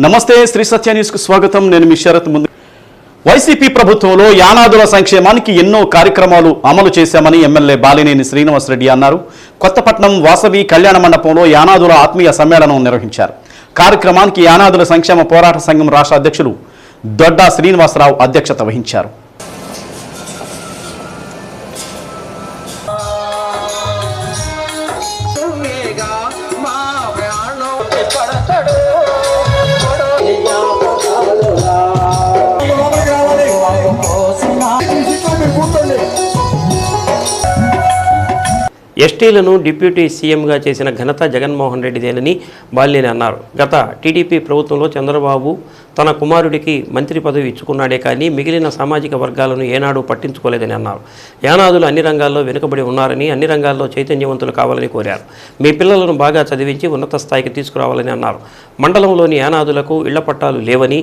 నమస్తే శ్రీ సత్య న్యూస్కు స్వాగతం. నేను మీ శరత్. ముందు వైసీపీ ప్రభుత్వంలో యానాదుల సంక్షేమానికి ఎన్నో కార్యక్రమాలు అమలు చేశామని ఎమ్మెల్యే బాలినేని శ్రీనివాసరెడ్డి అన్నారు. కొత్తపట్నం వాసవి కళ్యాణ మండపంలో యానాదుల ఆత్మీయ సమ్మేళనం నిర్వహించారు. కార్యక్రమానికి యానాదుల సంక్షేమ పోరాట సంఘం రాష్ట్ర అధ్యక్షులు దొడ్డా శ్రీనివాసరావు అధ్యక్షత వహించారు. ఎస్టీలను డిప్యూటీ సీఎంగా చేసిన ఘనత జగన్మోహన్ రెడ్డిదేనని బాలినేని అన్నారు. గత టీడీపీ ప్రభుత్వంలో చంద్రబాబు తన కుమారుడికి మంత్రి పదవి ఇచ్చుకున్నాడే కానీ మిగిలిన సామాజిక వర్గాలను ఏనాడు పట్టించుకోలేదని అన్నారు. యానాదులు అన్ని రంగాల్లో వెనుకబడి ఉన్నారని, అన్ని రంగాల్లో చైతన్యవంతులు కావాలని కోరారు. మీ పిల్లలను బాగా చదివించి ఉన్నత స్థాయికి తీసుకురావాలని అన్నారు. మండలంలోని యానాదులకు ఇళ్ల పట్టాలు లేవని,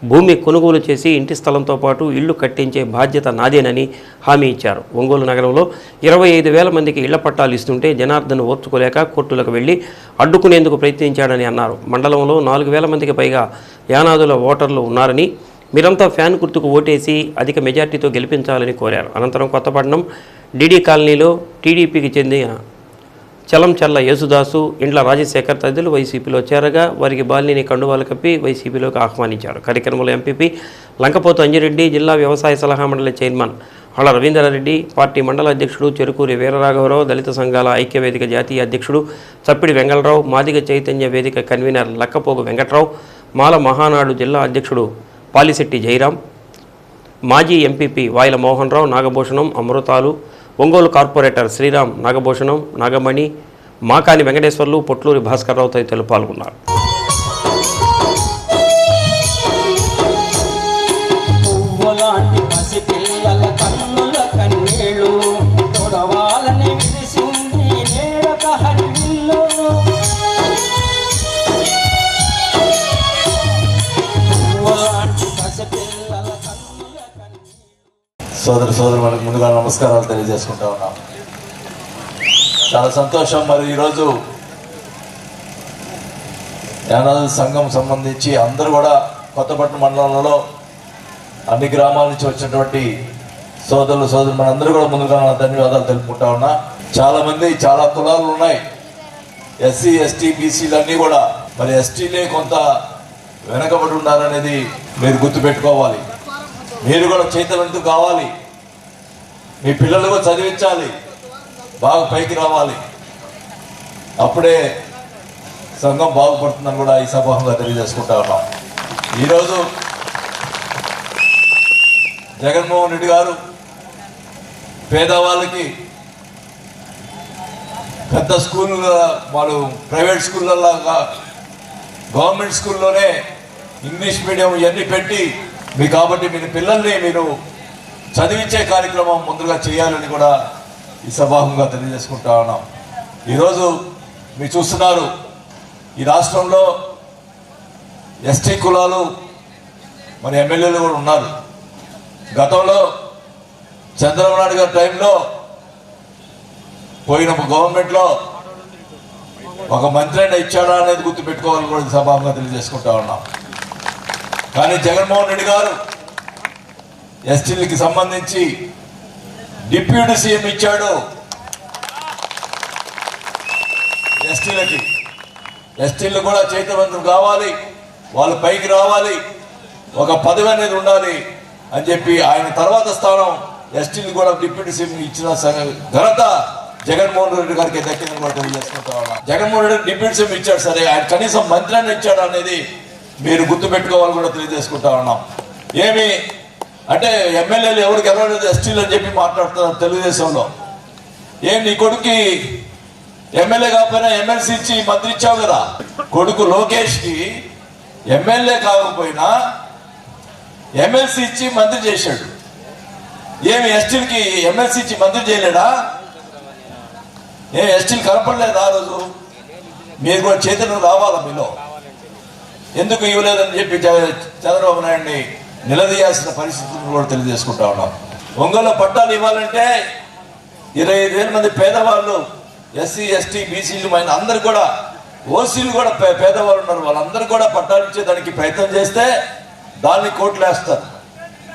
భూమి కొనుగోలు చేసి ఇంటి స్థలంతో పాటు ఇళ్లు కట్టించే బాధ్యత నాదేనని హామీ ఇచ్చారు. ఒంగోలు నగరంలో 25,000 మందికి ఇళ్ల పట్టాలు ఇస్తుంటే జనార్దన్ ఓర్చుకోలేక కోర్టులకు వెళ్లి అడ్డుకునేందుకు ప్రయత్నించాడని అన్నారు. మండలంలో 4,000 మందికి పైగా యానాదుల ఓటర్లు ఉన్నారని, మీరంతా ఫ్యాన్ గుర్తుకు ఓటేసి అధిక మెజార్టీతో గెలిపించాలని కోరారు. అనంతరం కొత్తపట్నం డీడీ కాలనీలో టీడీపీకి చెందిన చలంచర్ల యేసుదాసు, ఇండ్ల రాజశేఖర్ తదితరులు వైసీపీలో చేరగా వారికి బాలినేని కండువాలు కప్పి వైసీపీలోకి ఆహ్వానించారు. కార్యక్రమంలో ఎంపీపీ లంకపోతు అంజిరెడ్డి, జిల్లా వ్యవసాయ సలహా మండలి చైర్మన్ ఆళ్ల రవీంద్రారెడ్డి, పార్టీ మండల అధ్యక్షుడు చెరుకూరి వీరరాఘవరావు, దళిత సంఘాల ఐక్యవేదిక జాతీయ అధ్యక్షుడు చప్పిడి వెంగళరావు, మాదిగ చైతన్య వేదిక కన్వీనర్ లక్కపోగు వెంకట్రావు, మాల మహానాడు జిల్లా అధ్యక్షుడు పాలిశెట్టి జయరాం, మాజీ ఎంపీపీ వాయిల మోహన్ రావు, నాగభూషణం, అమృతాలు, ఒంగోలు కార్పొరేటర్ శ్రీరామ్, నాగభూషణం, నాగమణి, మాకాని వెంకటేశ్వర్లు, పొట్లూరి భాస్కర్రావు తదితరులు పాల్గొన్నారు. సోదరు మనకు ముందుగా నమస్కారాలు తెలియజేసుకుంటా ఉన్నాం. చాలా సంతోషం. మరి ఈరోజు యానాదుల సంఘం సంబంధించి అందరూ కూడా కొత్తపట్నం మండలంలో అన్ని గ్రామాల నుంచి వచ్చినటువంటి సోదరు మనందరూ కూడా ముందుగా ధన్యవాదాలు తెలుపుకుంటా ఉన్నా. చాలామంది చాలా కులాలు ఉన్నాయి. ఎస్సీ, ఎస్టీ, బీసీలు అన్నీ కూడా. మరి ఎస్టీలే కొంత వెనకబడి ఉన్నారనేది మీరు గుర్తుపెట్టుకోవాలి. మీరు కూడా చైతన్యవంతులు కావాలి. మీ పిల్లలు కూడా చదివించాలి, బాగా పైకి రావాలి. అప్పుడే సంఘం బాగుపడుతుందని కూడా ఈ సభాముగా తెలియజేసుకుంటా ఉన్నాం. ఈరోజు జగన్మోహన్ రెడ్డి గారు పేదవాళ్ళకి పెద్ద స్కూళ్ళ, వాళ్ళు ప్రైవేట్ స్కూళ్ళలాగా గవర్నమెంట్ స్కూల్లోనే ఇంగ్లీష్ మీడియం ఇవన్నీ పెట్టి కాబట్టి మీ పిల్లల్ని మీరు చదివించే కార్యక్రమం ముందుగా చేయాలని కూడా ఈ సభాముగా తెలియజేసుకుంటా ఉన్నాం. ఈరోజు మీరు చూస్తున్నారు, ఈ రాష్ట్రంలో ఎస్టీ కులాలు మరి ఎమ్మెల్యేలు కూడా ఉన్నారు. గతంలో చంద్రబాబు నాయుడు గారి టైంలో పోయిన గవర్నమెంట్లో ఒక మంత్రి అయినా ఇచ్చాడా అనేది గుర్తుపెట్టుకోవాలని కూడా సభాముగా తెలియజేసుకుంటా ఉన్నాం. కానీ జగన్మోహన్ రెడ్డి గారు ఎస్టీలకి సంబంధించి డిప్యూటీ సీఎం ఇచ్చాడు. ఎస్టీలు కూడా చైతన్యవంతులు కావాలి, వాళ్ళు పైకి రావాలి, ఒక పదవి అనేది ఉండాలి అని చెప్పి ఆయన తర్వాత స్థానం ఎస్టీలు కూడా డిప్యూటీ సీఎం ఇచ్చిన ఘనత జగన్మోహన్ రెడ్డి గారికి దక్కిందని కూడా తెలియజేసుకుంటా ఉన్నా. జగన్మోహన్ రెడ్డి డిప్యూటీ సీఎం ఇచ్చాడు, సరే ఆయన కనీసం మంత్రి అని ఇచ్చాడు అనేది మీరు గుర్తుపెట్టుకోవాలని కూడా తెలియజేసుకుంటా ఉన్నాం. ఏమి అంటే ఎమ్మెల్యేలు ఎవరు గెలవలేదు ఎస్టీలు అని చెప్పి మాట్లాడుతున్నారు తెలుగుదేశంలో. ఏం నీ కొడుకు ఎమ్మెల్యే కాకపోయినా ఎమ్మెల్సీ ఇచ్చి మంత్రి ఇచ్చావు కదా. కొడుకు లోకేష్కి ఎమ్మెల్యే కాకపోయినా ఎమ్మెల్సీ ఇచ్చి మంత్రి చేశాడు. ఏమి ఎస్టీలకి ఎమ్మెల్సీ ఇచ్చి మంత్రి చేయలేడా? ఏం ఎస్టీలు కనపడలేదు ఆ రోజు? మీరు కూడా చైతన్యం రావాలా మీలో? ఎందుకు ఇవ్వలేదని చెప్పి చంద్రబాబు నాయుడిని నిలదీయాల్సిన పరిస్థితులను కూడా తెలియజేసుకుంటా ఉన్నాం. ఒంగోలు పట్టాలు ఇవ్వాలంటే 25,000 మంది పేదవాళ్ళు ఎస్సీ ఎస్టీ బీసీలు అందరు కూడా ఓసీలు కూడా పేదవాళ్ళు ఉన్నారు, వాళ్ళందరూ కూడా పట్టాలు ఇచ్చేదానికి ప్రయత్నం చేస్తే దాన్ని కోట్లు వేస్తారు,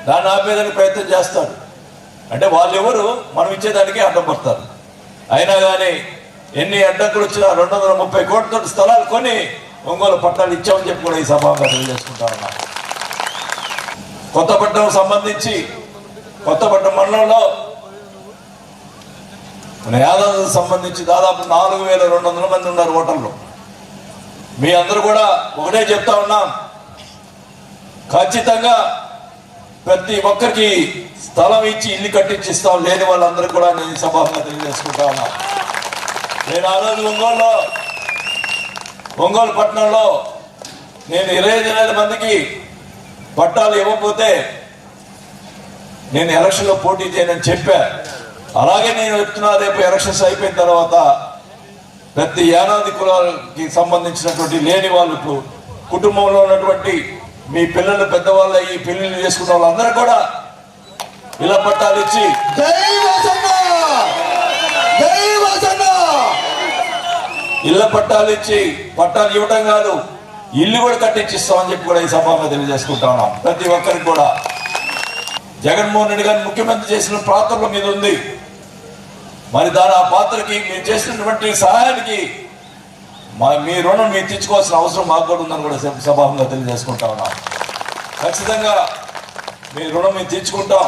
దాన్ని ఆపేదానికి ప్రయత్నం చేస్తారు. అంటే వాళ్ళు ఎవరు మనం ఇచ్చేదానికి అడ్డం పడతారు. అయినా కానీ ఎన్ని అడ్డంకులు వచ్చినా 230 కోట్లతో స్థలాలు కొని ఒంగోలు పట్టాలు ఇచ్చామని చెప్పి కూడా ఈ సభగా తెలియజేసుకుంటా ఉన్నాం. కొత్తపట్నం సంబంధించి కొత్తపట్నం మండలంలో మన యాదవ్ సంబంధించి దాదాపు 4200 మంది ఉన్నారు ఓటర్లు. మీ అందరూ కూడా ఒకటే చెప్తా ఉన్నాం, ఖచ్చితంగా ప్రతి ఒక్కరికి స్థలం ఇచ్చి ఇల్లు కట్టించిస్తాం, లేని వాళ్ళందరూ కూడా నేను సభగా తెలియజేసుకుంటా ఉన్నా. నేను ఆ రోజు ఒంగోలు పట్టణంలో నేను 25,000 మందికి పట్టాలు ఇవ్వకపోతే నేను ఎలక్షన్లో పోటీ చేయనని చెప్పా. అలాగే నేను చెప్తున్నా, రేపు ఎలక్షన్స్ అయిపోయిన తర్వాత ప్రతి యానాది కులాలకి సంబంధించినటువంటి లేని వాళ్ళు, కుటుంబంలో ఉన్నటువంటి మీ పిల్లలు పెద్దవాళ్ళ ఈ పెళ్లిళ్ళు చేసుకున్న వాళ్ళందరూ కూడా ఇళ్ల పట్టాలు ఇచ్చి పట్టాలు ఇవ్వటం కాదు, ఇల్లు కూడా కట్టించిస్తామని చెప్పి కూడా ఈ సభగా తెలియజేసుకుంటా ఉన్నాం. ప్రతి ఒక్కరికి కూడా జగన్మోహన్ రెడ్డి గారిని ముఖ్యమంత్రి చేసిన పాత్రల మీద ఉంది. మరి దాని ఆ పాత్రకి మీరు చేసినటువంటి సహాయానికి మీ రుణం మీరు తెచ్చుకోవాల్సిన అవసరం మాకు కూడా ఉందని కూడా సభాగా తెలియజేసుకుంటా ఉన్నాం. ఖచ్చితంగా మీ రుణం మేము తెచ్చుకుంటాం.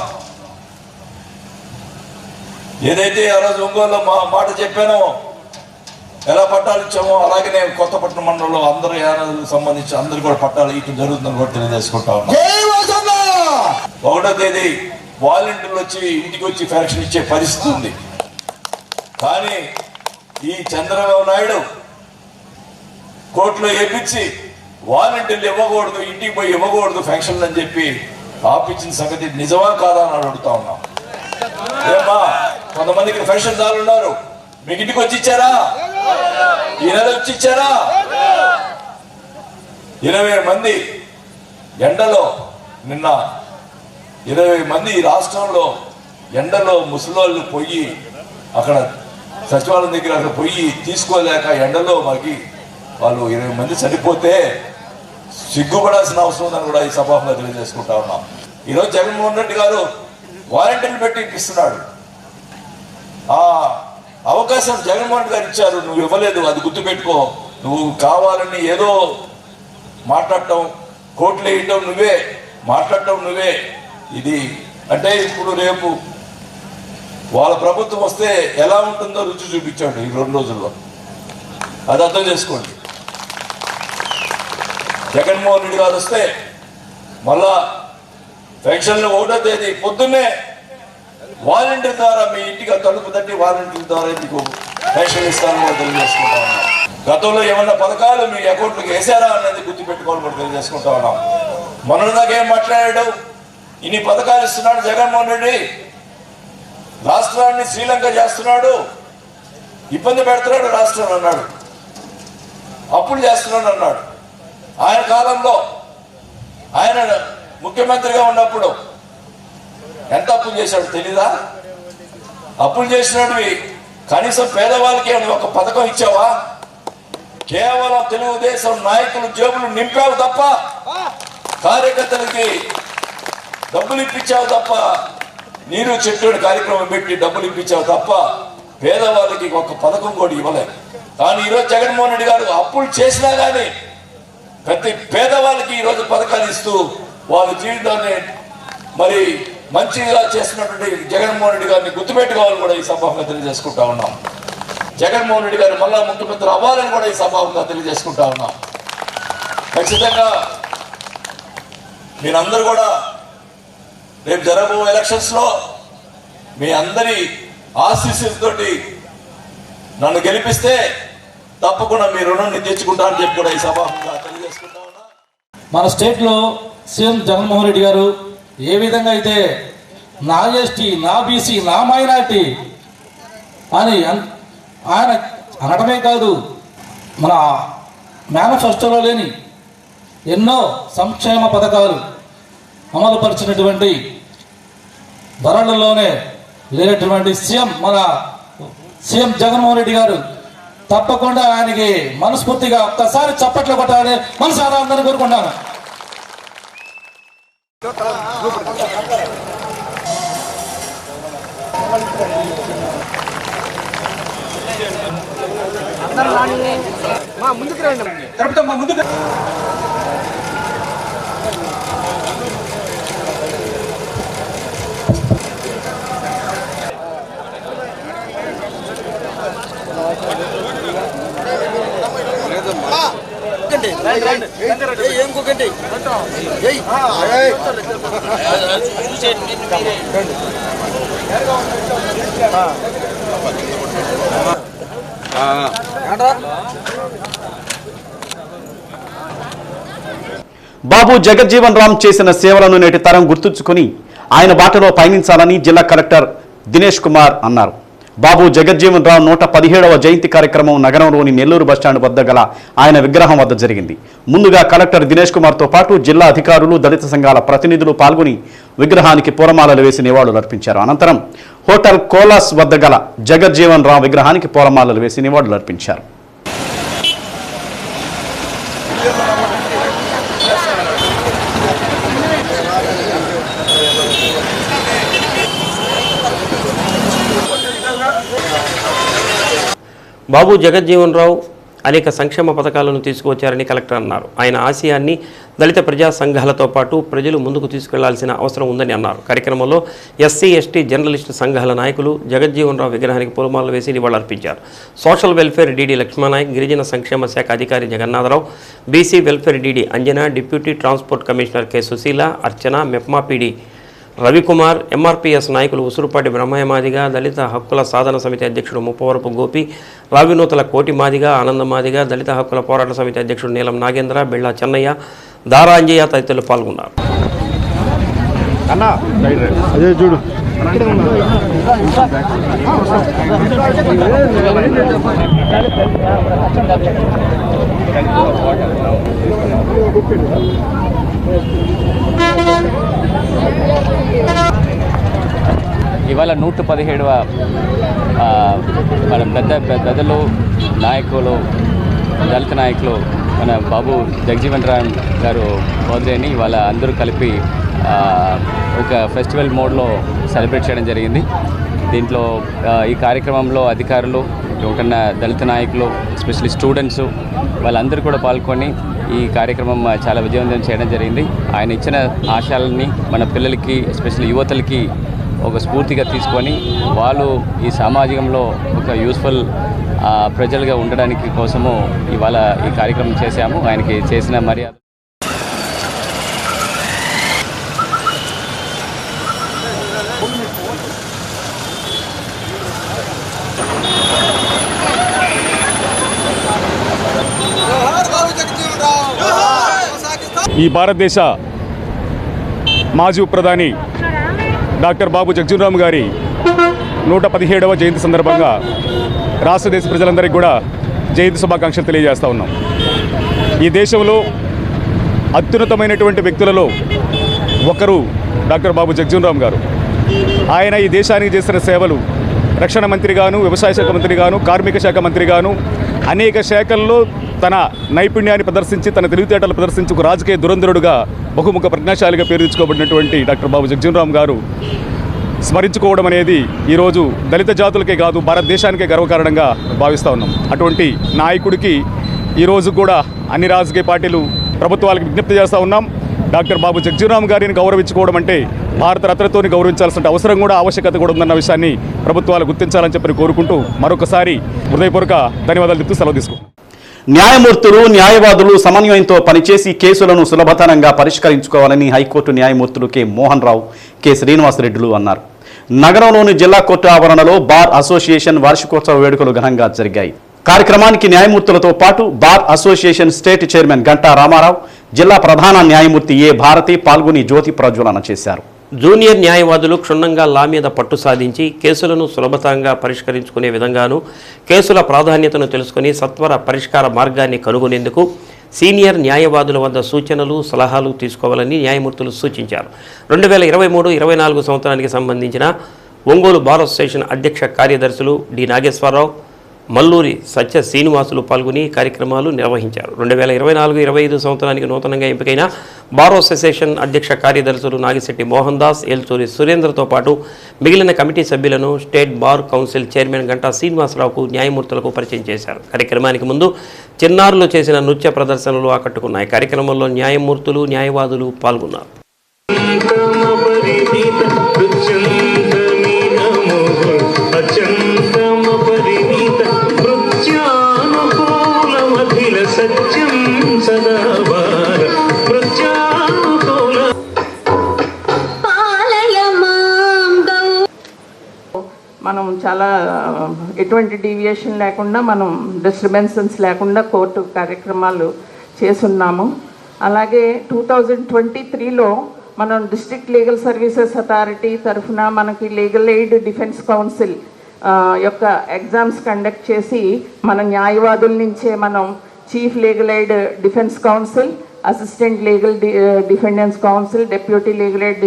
ఏదైతే ఆ రోజు ఒంగోలులో మా మాట చెప్పానో, ఎలా పట్టాలు ఇచ్చామో అలాగే నేను కొత్తపట్నం మండలంలో అందరూ యానాదులకు సంబంధించి అందరూ కూడా పట్టాలు ఇవ్వడం జరుగుతుందని కూడా తెలియజేసుకుంటా ఉన్నాం. 1వ తేదీ వాలంటీర్లు వచ్చి ఇంటికి వచ్చి పెన్షన్ ఇచ్చే పరిస్థితి ఉంది. కానీ ఈ చంద్రబాబు నాయుడు కోర్టులో ఏపించి వాలంటీర్లు ఇవ్వకూడదు, ఇంటికి పోయి ఇవ్వకూడదు పెన్షన్లు అని చెప్పి ఆపించిన సంగతి నిజమా కాదా అని అడుగుతా ఉన్నాం. ఏమా కొంతమందికి పెన్షన్ దారులు ఉన్నారు, మీకు ఇంటికి వచ్చి ఇచ్చారా? ఈ నెల వచ్చి ఇచ్చారా? 20 మంది ఎండలో, నిన్న 20 మంది ఈ రాష్ట్రంలో ఎండలో ముసలోళ్ళు పోయి అక్కడ సచివాలయం దగ్గర అక్కడ పోయి తీసుకోలేక ఎండలో మనకి వాళ్ళు 20 మంది చనిపోతే సిగ్గుపడాల్సిన అవసరం ఉందని కూడా ఈ సభలో తెలియజేసుకుంటా ఉన్నాం. ఈరోజు జగన్మోహన్ రెడ్డి గారు వాలంటీర్లు పెట్టి ఇప్పిస్తున్నాడు. ఆ అవకాశం జగన్మోహన్ రెడ్డి గారు ఇచ్చారు, నువ్వు ఇవ్వలేదు, అది గుర్తుపెట్టుకో. నువ్వు కావాలని ఏదో మాట్లాడటం, కోట్లు వేయటం నువ్వే, మాట్లాడటం నువ్వే. ఇది అంటే ఇప్పుడు రేపు వాళ్ళ ప్రభుత్వం వస్తే ఎలా ఉంటుందో రుచి చూపించాడు ఈ 2 రోజుల్లో. అది అర్థం చేసుకోండి. జగన్మోహన్ రెడ్డి గారు వస్తే మళ్ళా పెన్షన్లు 1వ తేదీ పొద్దున్నే వాలంటీర్ ద్వారా మీ ఇంటికి తలుపు తట్టి వాలంటీర్ ద్వారా మీకు పెన్షన్ ఇస్తానని కూడా తెలియజేసుకుంటా ఉన్నాం. గతంలో ఏమన్నా పథకాలు మీ అకౌంట్లోకి వేసారా అనేది గుర్తుపెట్టుకోవాలని కూడా తెలియజేసుకుంటా ఉన్నాం. మొన్నదాకా ఏం మాట్లాడాడు, ఇన్ని పథకాలు ఇస్తున్నాడు జగన్మోహన్ రెడ్డి, రాష్ట్రాన్ని శ్రీలంక చేస్తున్నాడు, ఇబ్బంది పెడుతున్నాడు రాష్ట్రం అన్నాడు, అప్పులు చేస్తున్నాడు అన్నాడు. ఆయన కాలంలో ఆయన ముఖ్యమంత్రిగా ఉన్నప్పుడు ఎంత అప్పులు చేశాడు తెలీదా? అప్పులు చేసినవి కనీసం పేదవాళ్ళకి ఒక పథకం ఇచ్చావా? కేవలం తెలుగుదేశం నాయకులు జేబులు నింపావు తప్ప, కార్యకర్తలకి డబ్బులు ఇప్పించావు తప్ప, నీరు చెట్టు కార్యక్రమం పెట్టి డబ్బులు ఇప్పించావు తప్ప పేదవాళ్ళకి ఒక పథకం కూడా ఇవ్వలేదు. కానీ ఈరోజు జగన్మోహన్ రెడ్డి గారు అప్పులు చేసినా కానీ ప్రతి పేదవాళ్ళకి ఈరోజు పథకాలు ఇస్తూ వాళ్ళ జీవితాన్ని మరి మంచిగా చేస్తున్నటువంటి జగన్మోహన్ రెడ్డి గారిని గుర్తుపెట్టుకోవాలని కూడా ఈ సభగా తెలియజేసుకుంటా ఉన్నాం. జగన్మోహన్ రెడ్డి గారు మళ్ళా ముఖ్యమంత్రి అవ్వాలని కూడా ఈ సభగా తెలియజేసుకుంటా ఉన్నాం. ఖచ్చితంగా మీరందరూ కూడా రేపు జరగబోయే ఎలక్షన్స్ లో మీ అందరి ఆశీస్సులతోటి నన్ను గెలిపిస్తే తప్పకుండా మీ రుణాన్ని తెచ్చుకుంటా అని చెప్పి కూడా ఈ సభగా తెలియజేసుకుంటా ఉన్నా. మన స్టేట్లో సీఎం జగన్మోహన్ రెడ్డి గారు ఏ విధంగా అయితే నా ఎస్టీ, నా బీసీ, నా మైనార్టీ అని ఆయన అనడమే కాదు, మన మేనిఫెస్టోలో లేని ఎన్నో సంక్షేమ పథకాలు అమలు పరిచినటువంటి ధరలలోనే లేనటువంటి మన సీఎం జగన్మోహన్ రెడ్డి గారు తప్పకుండా ఆయనకి మనస్ఫూర్తిగా ఒక్కసారి చప్పట్లు కొట్టాలని మనసారా అందరినీ కోరుకుంటాను. బాబు జగజ్జీవన్ రామ్ చేసిన సేవలను నేటి తరం గుర్తుంచుకుని ఆయన బాటలో పయనించాలని జిల్లా కలెక్టర్ దినేష్ కుమార్ అన్నారు. బాబు జగజ్జీవన్ రామ్ 117వ జయంతి కార్యక్రమం నగరంలోని నెల్లూరు బస్టాండ్ వద్ద గల ఆయన విగ్రహం వద్ద జరిగింది. ముందుగా కలెక్టర్ దినేష్ కుమార్తో పాటు జిల్లా అధికారులు, దళిత సంఘాల ప్రతినిధులు పాల్గొని విగ్రహానికి పూలమాలలు వేసి నివాళులు అర్పించారు. అనంతరం హోటల్ కోలాస్ వద్ద గల జగజ్జీవన్ రామ్ విగ్రహానికి పూలమాలలు వేసి నివాళులు అర్పించారు. బాబు జగజ్జీవన్ రావు అనేక సంక్షేమ పథకాలను తీసుకువచ్చారని కలెక్టర్ అన్నారు. ఆయన ఆశయాన్ని దళిత ప్రజా సంఘాలతో పాటు ప్రజలు ముందుకు తీసుకెళ్లాల్సిన అవసరం ఉందని అన్నారు. కార్యక్రమంలో ఎస్సీ, ఎస్టీ, జర్నలిస్టు సంఘాల నాయకులు జగజ్జీవన్ రావు విగ్రహానికి పూలమాలలు వేసి నివాళులర్పించారు. సోషల్ వెల్ఫేర్ డీడీ లక్ష్మణనాయక్, గిరిజన సంక్షేమ శాఖ అధికారి Jagannatharao, BC welfare DD Anjana, deputy transport commissioner K Sushila, Archana, MEPMA PD Ravikumar, MRPS నాయకులు ఉసురుపాటి బ్రహ్మయ్య మాదిగ, దళిత హక్కుల సాధన సమితి అధ్యక్షుడు ముప్పవరపు గోపి, రావినూతల కోటి మాదిగ, ఆనంద మాదిగ, దళిత హక్కుల పోరాట సమితి అధ్యక్షుడు నీలం నాగేంద్ర, బిళ్ళా చెన్నయ్య, దారాంజయ్య తదితరులు పాల్గొన్నారు. ఇవాళ 117వ మన పెద్దలు, నాయకులు, దళిత నాయకులు మన బాబు జగజీవన్ రామ్ గారు బర్త్డేని ఇవాళ అందరూ కలిపి ఒక ఫెస్టివల్ మోడ్లో సెలబ్రేట్ చేయడం జరిగింది. దీంట్లో ఈ కార్యక్రమంలో అధికారులు, ఉన్న దళిత నాయకులు, ఎస్పెషల్లీ స్టూడెంట్స్ వాళ్ళందరూ కూడా పాల్గొని ఈ కార్యక్రమం చాలా విజయవంతం చేయడం జరిగింది. ఆయన ఇచ్చిన ఆశయాలని మన పిల్లలకి, ఎస్పెషల్లీ యువతలకి ఒక స్ఫూర్తిగా తీసుకొని వాళ్ళు ఈ సమాజంలో ఒక యూస్ఫుల్ ప్రజలుగా ఉండడానికి కోసము ఇవాళ ఈ కార్యక్రమం చేశాము. ఆయనకి చేసిన మర్యాద ఈ భారతదేశ మాజీ ప్రధాని డాక్టర్ బాబు జగజ్జీవన్ రామ్ గారి 117వ జయంతి సందర్భంగా రాష్ట్ర దేశ ప్రజలందరికీ కూడా జయంతి శుభాకాంక్షలు తెలియజేస్తూ ఉన్నాం. ఈ దేశంలో అత్యున్నతమైనటువంటి వ్యక్తులలో ఒకరు డాక్టర్ బాబు జగజ్జీవన్ రామ్ గారు. ఆయన ఈ దేశానికి చేసిన సేవలు రక్షణ మంత్రిగాను, వ్యవసాయ శాఖ మంత్రిగాను, కార్మిక శాఖ మంత్రిగాను అనేక శాఖల్లో తన నైపుణ్యాన్ని ప్రదర్శించి, తన తెలివితేటలు ప్రదర్శించి ఒక రాజకీయ దురంధరుడుగా, బహుముఖ ప్రజ్ఞాశాలిగా పేరు తెచ్చుకోబడినటువంటి డాక్టర్ బాబు జగజ్జీవన్ రామ్ గారు స్మరించుకోవడం అనేది ఈరోజు దళిత జాతులకే కాదు భారతదేశానికే గర్వకారణంగా భావిస్తూ ఉన్నాం. అటువంటి నాయకుడికి ఈరోజు కూడా అన్ని రాజకీయ పార్టీలు, ప్రభుత్వాలకు విజ్ఞప్తి చేస్తూ ఉన్నాం. డాక్టర్ బాబు జగజ్జీవన్ రామ్ గారిని గౌరవించుకోవడం అంటే భారత రత్నతోని గౌరవించాల్సిన అవసరం కూడా, ఆవశ్యకత కూడా ఉందన్న విషయాన్ని ప్రభుత్వాలు గుర్తించాలని చెప్పి కోరుకుంటూ మరొకసారి హృదయపూర్వక ధన్యవాదాలు చెప్తూ సెలవు తీసుకుంటాం. న్యాయమూర్తులు, న్యాయవాదులు సమన్వయంతో పనిచేసి కేసులను సులభతరంగా పరిష్కరించుకోవాలని హైకోర్టు న్యాయమూర్తులు కె మోహన్ రావు, కె శ్రీనివాసరెడ్డిలు అన్నారు. నగరంలోని జిల్లా కోర్టు ఆవరణలో బార్ అసోసియేషన్ వార్షికోత్సవ వేడుకలు ఘనంగా జరిగాయి. కార్యక్రమానికి న్యాయమూర్తులతో పాటు bar association state chairman Ganta Rama Rao, జిల్లా ప్రధాన న్యాయమూర్తి ఏ భారతి పాల్గొని జ్యోతి ప్రజ్వలన చేశారు. జూనియర్ న్యాయవాదులు క్షుణ్ణంగా లా మీద పట్టు సాధించి కేసులను సులభతంగా పరిష్కరించుకునే విధంగాను, కేసుల ప్రాధాన్యతను తెలుసుకుని సత్వర పరిష్కార మార్గాన్ని కనుగొనేందుకు సీనియర్ న్యాయవాదుల వద్ద సూచనలు, సలహాలు తీసుకోవాలని న్యాయమూర్తులు సూచించారు. 2023-24 సంవత్సరానికి సంబంధించిన ఒంగోలు బార్ అసోసియేషన్ అధ్యక్ష కార్యదర్శులు డి నాగేశ్వరరావు, మల్లూరి సత్య శ్రీనివాసులు పాల్గొని కార్యక్రమాలు నిర్వహించారు. 2024-25 సంవత్సరానికి నూతనంగా ఎంపికైన బార్ అసోసియేషన్ అధ్యక్ష కార్యదర్శులు నాగిశెట్టి మోహన్ దాస్, ఏల్చూరి సురేంద్రతో పాటు మిగిలిన కమిటీ సభ్యులను state bar council chairman Ganta శ్రీనివాసరావుకు న్యాయమూర్తులకు పరిచయం చేశారు. కార్యక్రమానికి ముందు చిన్నారులు చేసిన నృత్య ప్రదర్శనలు ఆకట్టుకున్నాయి. కార్యక్రమంలో న్యాయమూర్తులు, న్యాయవాదులు పాల్గొన్నారు. మనం చాలా ఎటువంటి డీవియేషన్ లేకుండా, మనం డిస్టర్బెన్సెస్ లేకుండా కోర్టు కార్యక్రమాలు చేస్తున్నాము. అలాగే 2023లో మనం డిస్ట్రిక్ట్ లీగల్ సర్వీసెస్ అథారిటీ తరఫున మనకి లీగల్ ఎయిడ్ డిఫెన్స్ కౌన్సిల్ యొక్క ఎగ్జామ్స్ కండక్ట్ చేసి మన న్యాయవాదుల నుంచే మనం chief legal aid defence counsel, assistant legal defence counsel, deputy legal aid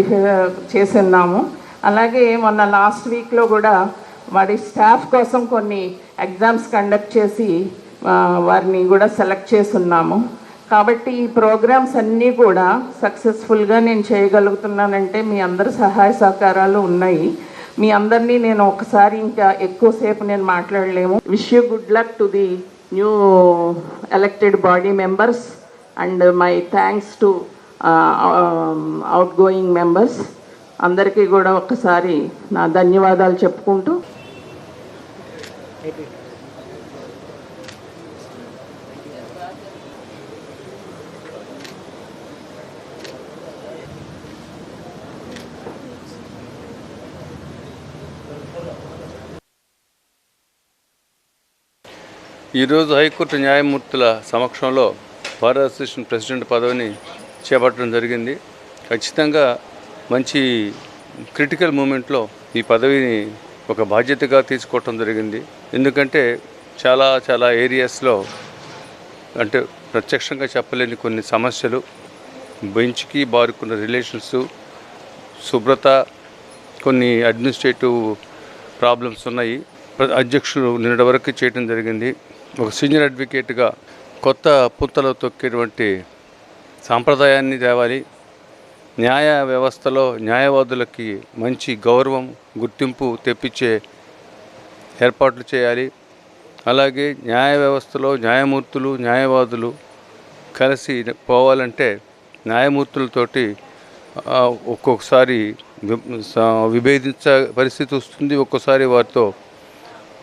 చేస్తున్నాము. అలాగే మొన్న లాస్ట్ వీక్లో కూడా వారి స్టాఫ్ కోసం కొన్ని ఎగ్జామ్స్ కండక్ట్ చేసి వారిని కూడా సెలెక్ట్ చేస్తున్నాము. కాబట్టి ఈ ప్రోగ్రామ్స్ అన్నీ కూడా సక్సెస్ఫుల్గా నేను చేయగలుగుతున్నానంటే మీ అందరి సహాయ సహకారాలు ఉన్నాయి. మీ అందరినీ నేను ఒకసారి ఇంకా ఎక్కువసేపు నేను మాట్లాడలేము. Wish you good luck to the new elected body members and my thanks to outgoing members. అందరికీ కూడా ఒకసారి నా ధన్యవాదాలు చెప్పుకుంటూ ఈరోజు హైకోర్టు న్యాయమూర్తుల సమక్షంలో బార్ అసోసియేషన్ ప్రెసిడెంట్ పదవిని చేపట్టడం జరిగింది. ఖచ్చితంగా మంచి క్రిటికల్ మూమెంట్లో ఈ పదవిని ఒక బాధ్యతగా తీసుకోవటం జరిగింది. ఎందుకంటే చాలా ఏరియాస్లో అంటే ప్రత్యక్షంగా చెప్పలేని కొన్ని సమస్యలు, బెంచ్కి బారుకున్న రిలేషన్స్, శుభ్రత, కొన్ని అడ్మినిస్ట్రేటివ్ ప్రాబ్లమ్స్ ఉన్నాయి. అధ్యక్షులు నిన్నటి వరకు చేయడం జరిగింది. ఒక సీనియర్ అడ్వకేట్గా కొత్త పుంతలు తొక్కేటువంటి సాంప్రదాయాన్ని తేవాలి. న్యాయ వ్యవస్థలో న్యాయవాదులకి మంచి గౌరవం, గుర్తింపు తెప్పించే ఏర్పాట్లు చేయాలి. అలాగే న్యాయ వ్యవస్థలో న్యాయమూర్తులు, న్యాయవాదులు కలిసి పోవాలంటే న్యాయమూర్తులతోటి ఒక్కొక్కసారి విభేదించే పరిస్థితి వస్తుంది, ఒక్కోసారి వారితో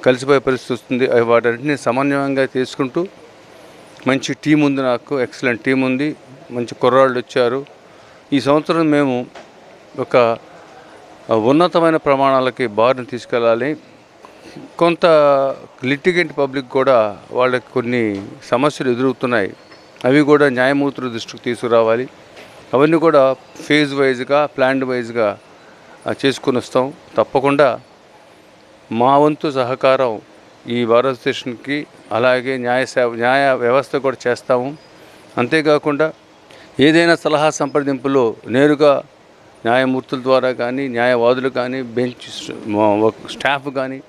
కలిసిపోయే పరిస్థితి వస్తుంది. వాటన్నింటినీ సమన్వయంగా తీసుకుంటూ మంచి టీం ఉంది, నాకు ఎక్సలెంట్ టీం ఉంది, మంచి కుర్రాళ్ళు వచ్చారు. ఈ సంవత్సరం మేము ఒక ఉన్నతమైన ప్రమాణాలకి బార్ని తీసుకెళ్ళాలి. కొంత లిటిగెంట్ పబ్లిక్ కూడా వాళ్ళకి కొన్ని సమస్యలు ఎదురవుతున్నాయి, అవి కూడా న్యాయమూర్తుల దృష్టికి తీసుకురావాలి. అవన్నీ కూడా ఫేజ్ వైజ్గా, ప్లాన్డ్ వైజ్గా చేసుకుని వస్తాం. తప్పకుండా మా వంతు సహకారం ఈ బార్ అసోసియేషన్కి, అలాగే న్యాయ వ్యవస్థ కూడా చేస్తాము. అంతేకాకుండా ఏదైనా సలహా సంప్రదింపులో నేరుగా న్యాయమూర్తుల ద్వారా కానీ, న్యాయవాదులు కానీ, బెంచ్ స్టాఫ్ కానీ,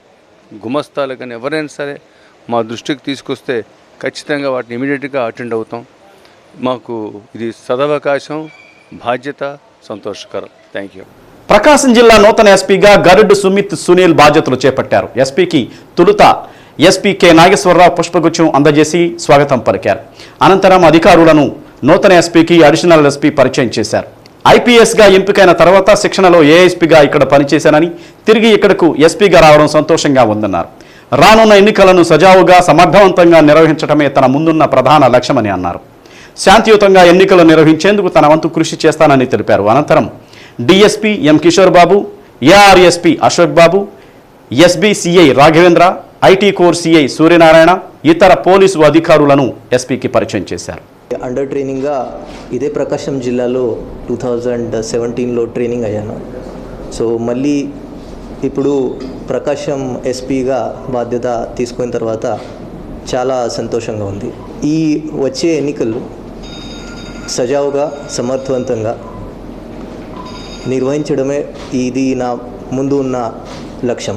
గుమస్తాలు కానీ ఎవరైనా సరే మా దృష్టికి తీసుకొస్తే ఖచ్చితంగా వాటిని ఇమీడియట్గా అటెండ్ అవుతాం. మాకు ఇది సదవకాశం, బాధ్యత, సంతోషకరం. Thank you. ప్రకాశం జిల్లా నూతన ఎస్పీగా గరుడ్ సుమిత్ సునీల్ బాధ్యతలు చేపట్టారు. ఎస్పీకి తొలుత ఎస్పీ కె నాగేశ్వరరావు పుష్పగుచ్చం అందజేసి స్వాగతం పలికారు. అనంతరం అధికారులను నూతన ఎస్పీకి అడిషనల్ ఎస్పీ పరిచయం చేశారు. ఐపీఎస్గా ఎంపికైన తర్వాత శిక్షణలో ఏఎస్పీగా ఇక్కడ పనిచేశానని, తిరిగి ఇక్కడకు ఎస్పీగా రావడం సంతోషంగా ఉందన్నారు. రానున్న ఎన్నికలను సజావుగా, సమర్థవంతంగా నిర్వహించడమే తన ముందున్న ప్రధాన లక్ష్యమని అన్నారు. శాంతియుతంగా ఎన్నికలు నిర్వహించేందుకు తన వంతు కృషి చేస్తానని తెలిపారు. అనంతరం DSP M Kishore Babu, ARSP Ashok Babu, SB CI Raghavendra, IT core CI Suryanarayana, ఇతర పోలీసు అధికారులను ఎస్పీకి పరిచయం చేశారు. అండర్ ట్రైనింగ్గా ఇదే ప్రకాశం జిల్లాలో 2017లో ట్రైనింగ్ అయ్యాను. సో మళ్ళీ ఇప్పుడు ప్రకాశం ఎస్పీగా బాధ్యత తీసుకున్న తర్వాత చాలా సంతోషంగా ఉంది. ఈ వచ్చే ఎన్నికలు సజావుగా, సమర్థవంతంగా నిర్వహించడమే ఇది నా ముందు ఉన్న లక్ష్యం.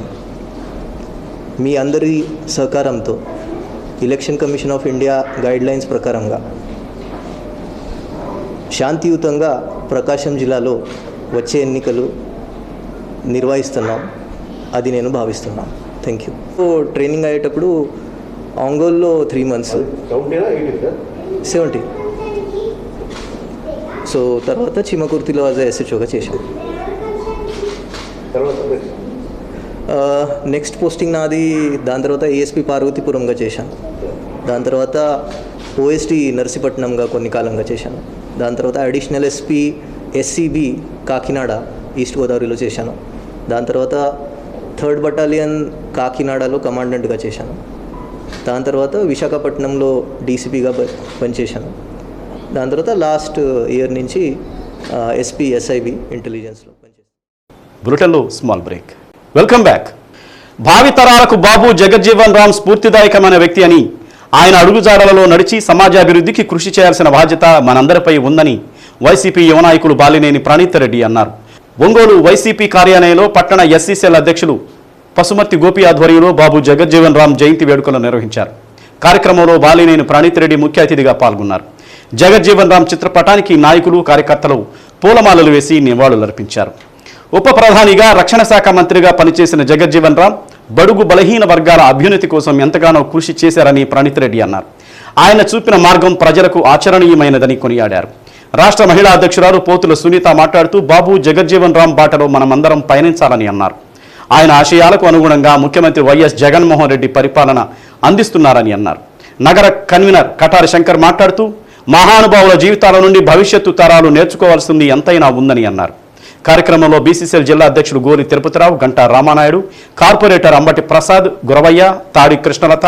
మీ అందరి సహకారంతో election commission of India guidelines ప్రకారంగా శాంతియుతంగా ప్రకాశం జిల్లాలో వచ్చే ఎన్నికలు నిర్వహిస్తున్నాం, అది నేను భావిస్తున్నాను. Thank you. ట్రైనింగ్ అయ్యేటప్పుడు ఒంగోలులో 3 months 70. సో తర్వాత చిమ్మకుర్తిలో యాజ్ ఎస్హెచ్ఓగా చేశాను. నెక్స్ట్ పోస్టింగ్ నాది, దాని తర్వాత ఏఎస్పీ పార్వతీపురంగా చేశాను. దాని తర్వాత ఓఎస్టీ నర్సీపట్నంగా కొన్ని కాలంగా చేశాను. దాని తర్వాత additional SP SCB Kakinada east గోదావరిలో చేశాను. దాని తర్వాత 3rd బటాలియన్ కాకినాడలో కమాండెంట్గా చేశాను. దాని తర్వాత విశాఖపట్నంలో డీసీపీగా పనిచేశాను. దాని తర్వాత లాస్ట్ ఇయర్ నుంచి ఎస్పీ ఎస్ఐబి ఇంటెలిజెన్స్లో పనిచేశాను. బులెటిన్లో స్మాల్ బ్రేక్. Welcome back. భావితరాలకు బాబు జగజ్జీవన్ రామ్ స్ఫూర్తిదాయకమైన వ్యక్తి అని, ఆయన అడుగుజాడలలో నడిచి సమాజాభివృద్ధికి కృషి చేయాల్సిన బాధ్యత మనందరిపై ఉందని వైసీపీ యువ నాయకులు బాలినేని ప్రణీతరెడ్డి అన్నారు. ఒంగోలు వైసీపీ కార్యాలయంలో పట్టణ ఎస్సీసీఎల్ అధ్యక్షులు పసుమర్తి గోపి ఆధ్వర్యంలో బాబు జగజ్జీవన్ రామ్ జయంతి వేడుకలు నిర్వహించారు. కార్యక్రమంలో బాలినేని ప్రణీతరెడ్డి ముఖ్య అతిథిగా పాల్గొన్నారు. జగజ్జీవన్ రామ్ చిత్రపటానికి నాయకులు కార్యకర్తలు పూలమాలలు వేసి నివాళులర్పించారు. ఉప ప్రధానిగా రక్షణ శాఖ మంత్రిగా పనిచేసిన జగజ్జీవన్ రామ్ బడుగు బలహీన వర్గాల అభ్యున్నతి కోసం ఎంతగానో కృషి చేశారని ప్రణీతరెడ్డి అన్నారు. ఆయన చూపిన మార్గం ప్రజలకు ఆచరణీయమైనదని కొనియాడారు. రాష్ట్ర మహిళా అధ్యక్షురాలు పోతుల సునీత మాట్లాడుతూ బాబు జగజ్జీవన్ రామ్ బాటలో మనమందరం పయనించాలని అన్నారు. ఆయన ఆశయాలకు అనుగుణంగా ముఖ్యమంత్రి వైఎస్ జగన్మోహన్ రెడ్డి పరిపాలన అందిస్తున్నారని అన్నారు. నగర కన్వీనర్ కటారి శంకర్ మాట్లాడుతూ మహానుభావుల జీవితాల నుండి భవిష్యత్తు తరాలు నేర్చుకోవాల్సింది ఎంతైనా ఉందని అన్నారు. కార్యక్రమంలో బీసీసీఎల్ జిల్లా అధ్యక్షుడు గోరి తిరుపతిరావు, గంటా రామానాయుడు, కార్పొరేటర్ అంబటి ప్రసాద్, గురవయ్య, తాడి కృష్ణలత,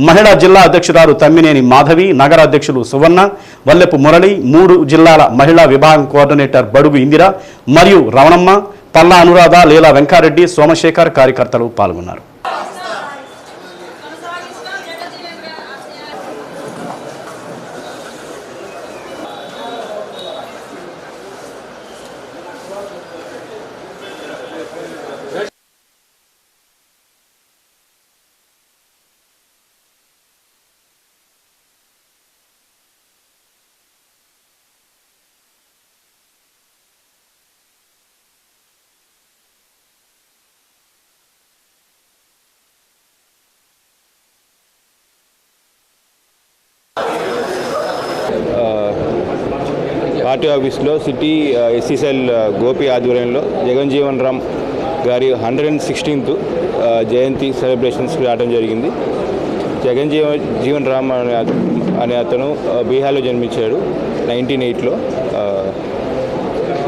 మహిళా జిల్లా అధ్యక్షురాలు తమ్మినేని మాధవి, నగర అధ్యక్షులు సువర్ణ, వల్లెపు మురళి, 3 జిల్లాల మహిళా విభాగం కోఆర్డినేటర్ బడుగు ఇందిర మరియు రవణమ్మ, పల్లా అనురాధ, లీలా వెంకారెడ్డి, సోమశేఖర్ కార్యకర్తలు పాల్గొన్నారు. పార్టీ ఆఫీస్లో సిటీ ఎస్సీసీఎల్ గోపి ఆధ్వర్యంలో జగజ్జీవన్ రామ్ గారి 116th జయంతి సెలబ్రేషన్స్కి రావడం జరిగింది. జగజ్జీవన్ రామ్ అనే అతను బీహార్లో జన్మించాడు 1908లో.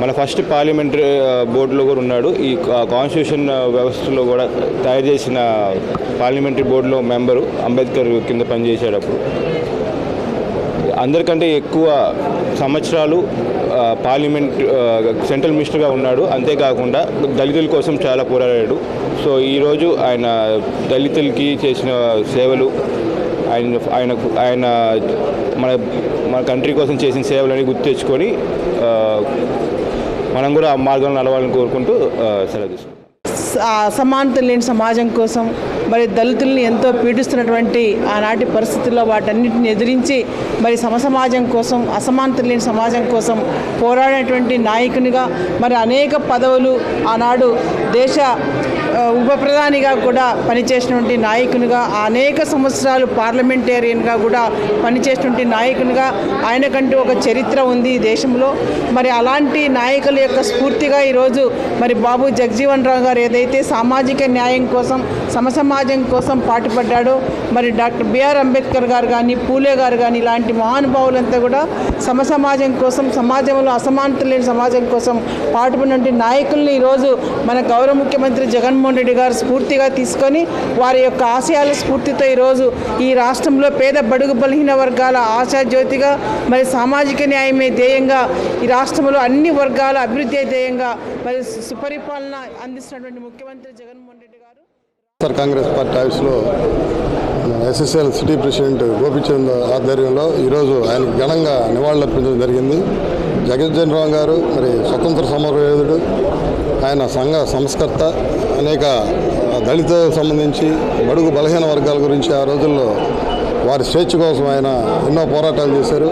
మన ఫస్ట్ పార్లమెంటరీ బోర్డులో కూడా ఉన్నాడు. ఈ కాన్స్టిట్యూషన్ వ్యవస్థలో కూడా తయారు చేసిన పార్లమెంటరీ బోర్డులో మెంబరు, అంబేద్కర్ కింద పనిచేశాడు. అప్పుడు అందరికంటే ఎక్కువ సంవత్సరాలు పార్లమెంట్ సెంట్రల్ మినిస్టర్గా ఉన్నాడు. అంతేకాకుండా దళితుల కోసం చాలా పోరాడాడు. సో ఈరోజు ఆయన దళితులకి చేసిన సేవలు, ఆయన మన కంట్రీ కోసం చేసిన సేవలని గుర్తు తెచ్చుకొని మనం కూడా ఆ మార్గంలో నడవాలని కోరుకుంటూ సెలవు తీసుకుంటాం. అసమానత లేని సమాజం కోసం, మరి దళితుల్ని ఎంతో పీడిస్తున్నటువంటి ఆనాటి పరిస్థితుల్లో వాటన్నిటిని ఎదిరించి మరి సమసమాజం కోసం, అసమానత లేని సమాజం కోసం పోరాడేటువంటి నాయకునిగా, మరి అనేక పదవులు ఆనాడు దేశ ఉప ప్రధానిగా కూడా పనిచేసినటువంటి నాయకునిగా, అనేక సంవత్సరాలు పార్లమెంటేరియన్గా కూడా పనిచేసినటువంటి నాయకునిగా ఆయనకంటూ ఒక చరిత్ర ఉంది ఈ దేశంలో. మరి అలాంటి నాయకుల యొక్క స్ఫూర్తిగా ఈరోజు మరి బాబు జగజ్జీవన్ రామ్ గారు ఏదైతే సామాజిక న్యాయం కోసం, సమసమాజం కోసం పాటుపడ్డాడో, మరి డాక్టర్ బిఆర్ అంబేద్కర్ గారు కానీ, పూలే గారు కానీ, ఇలాంటి మహానుభావులంతా కూడా సమసమాజం కోసం, సమాజంలో అసమానత లేని సమాజం కోసం పాటుపడినటువంటి నాయకుల్ని ఈరోజు మన గౌరవ ముఖ్యమంత్రి జగన్మోహన్ రెడ్డి గారు స్ఫూర్తిగా తీసుకొని వారి యొక్క ఆశయాల స్ఫూర్తితో ఈరోజు ఈ రాష్ట్రంలో పేద బడుగు బలహీన వర్గాల ఆశాజ్యోతిగా, మరి సామాజిక న్యాయమే ధ్యేయంగా ఈ రాష్ట్రంలో అన్ని వర్గాల అభివృద్ధి ధ్యేయంగా మరి సుపరిపాలన అందిస్తున్నటువంటి ముఖ్యమంత్రి జగన్మోహన్ రెడ్డి గారు కాంగ్రెస్ పార్టీ ఆఫీస్లో ఎస్ఎస్ఎల్ సిటీ ప్రెసిడెంట్ గోపిచంద్ ఆధ్వర్యంలో ఈరోజు ఆయనకు ఘనంగా నివాళులర్పించడం జరిగింది. జగజ్జన్ రామ్ గారు మరి స్వతంత్ర సమరయోధుడు, ఆయన సంఘ సంస్కర్త, అనేక దళిత సంబంధించి బడుగు బలహీన వర్గాల గురించి ఆ రోజుల్లో వారి స్వేచ్ఛ కోసం ఆయన ఎన్నో పోరాటాలు చేశారు.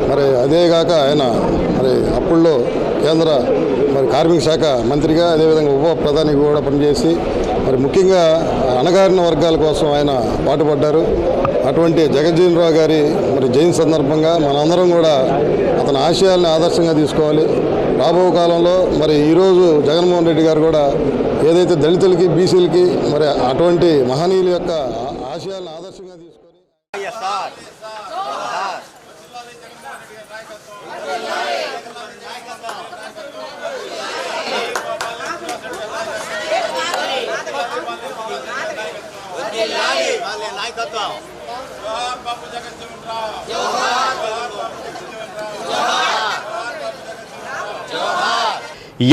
మరి అదేగాక ఆయన మరి అప్పుల్లో కేంద్ర కార్మిక శాఖ మంత్రిగా, అదేవిధంగా ఉప ప్రధానిగా కూడా పనిచేసి మరి ముఖ్యంగా అణగారిన వర్గాల కోసం ఆయన పాటుపడ్డారు. అటువంటి జగజ్జీవన్ రావు గారి మరి జయంతి సందర్భంగా మనందరం కూడా అతని ఆశయాల్ని ఆదర్శంగా తీసుకోవాలి. రాబో కాలంలో మరి ఈరోజు జగన్మోహన్ రెడ్డి గారు కూడా ఏదైతే దళితులకి, బీసీలకి మరి అటువంటి మహనీయుల యొక్క ఆశయాలను ఆదర్శంగా తీసుకొని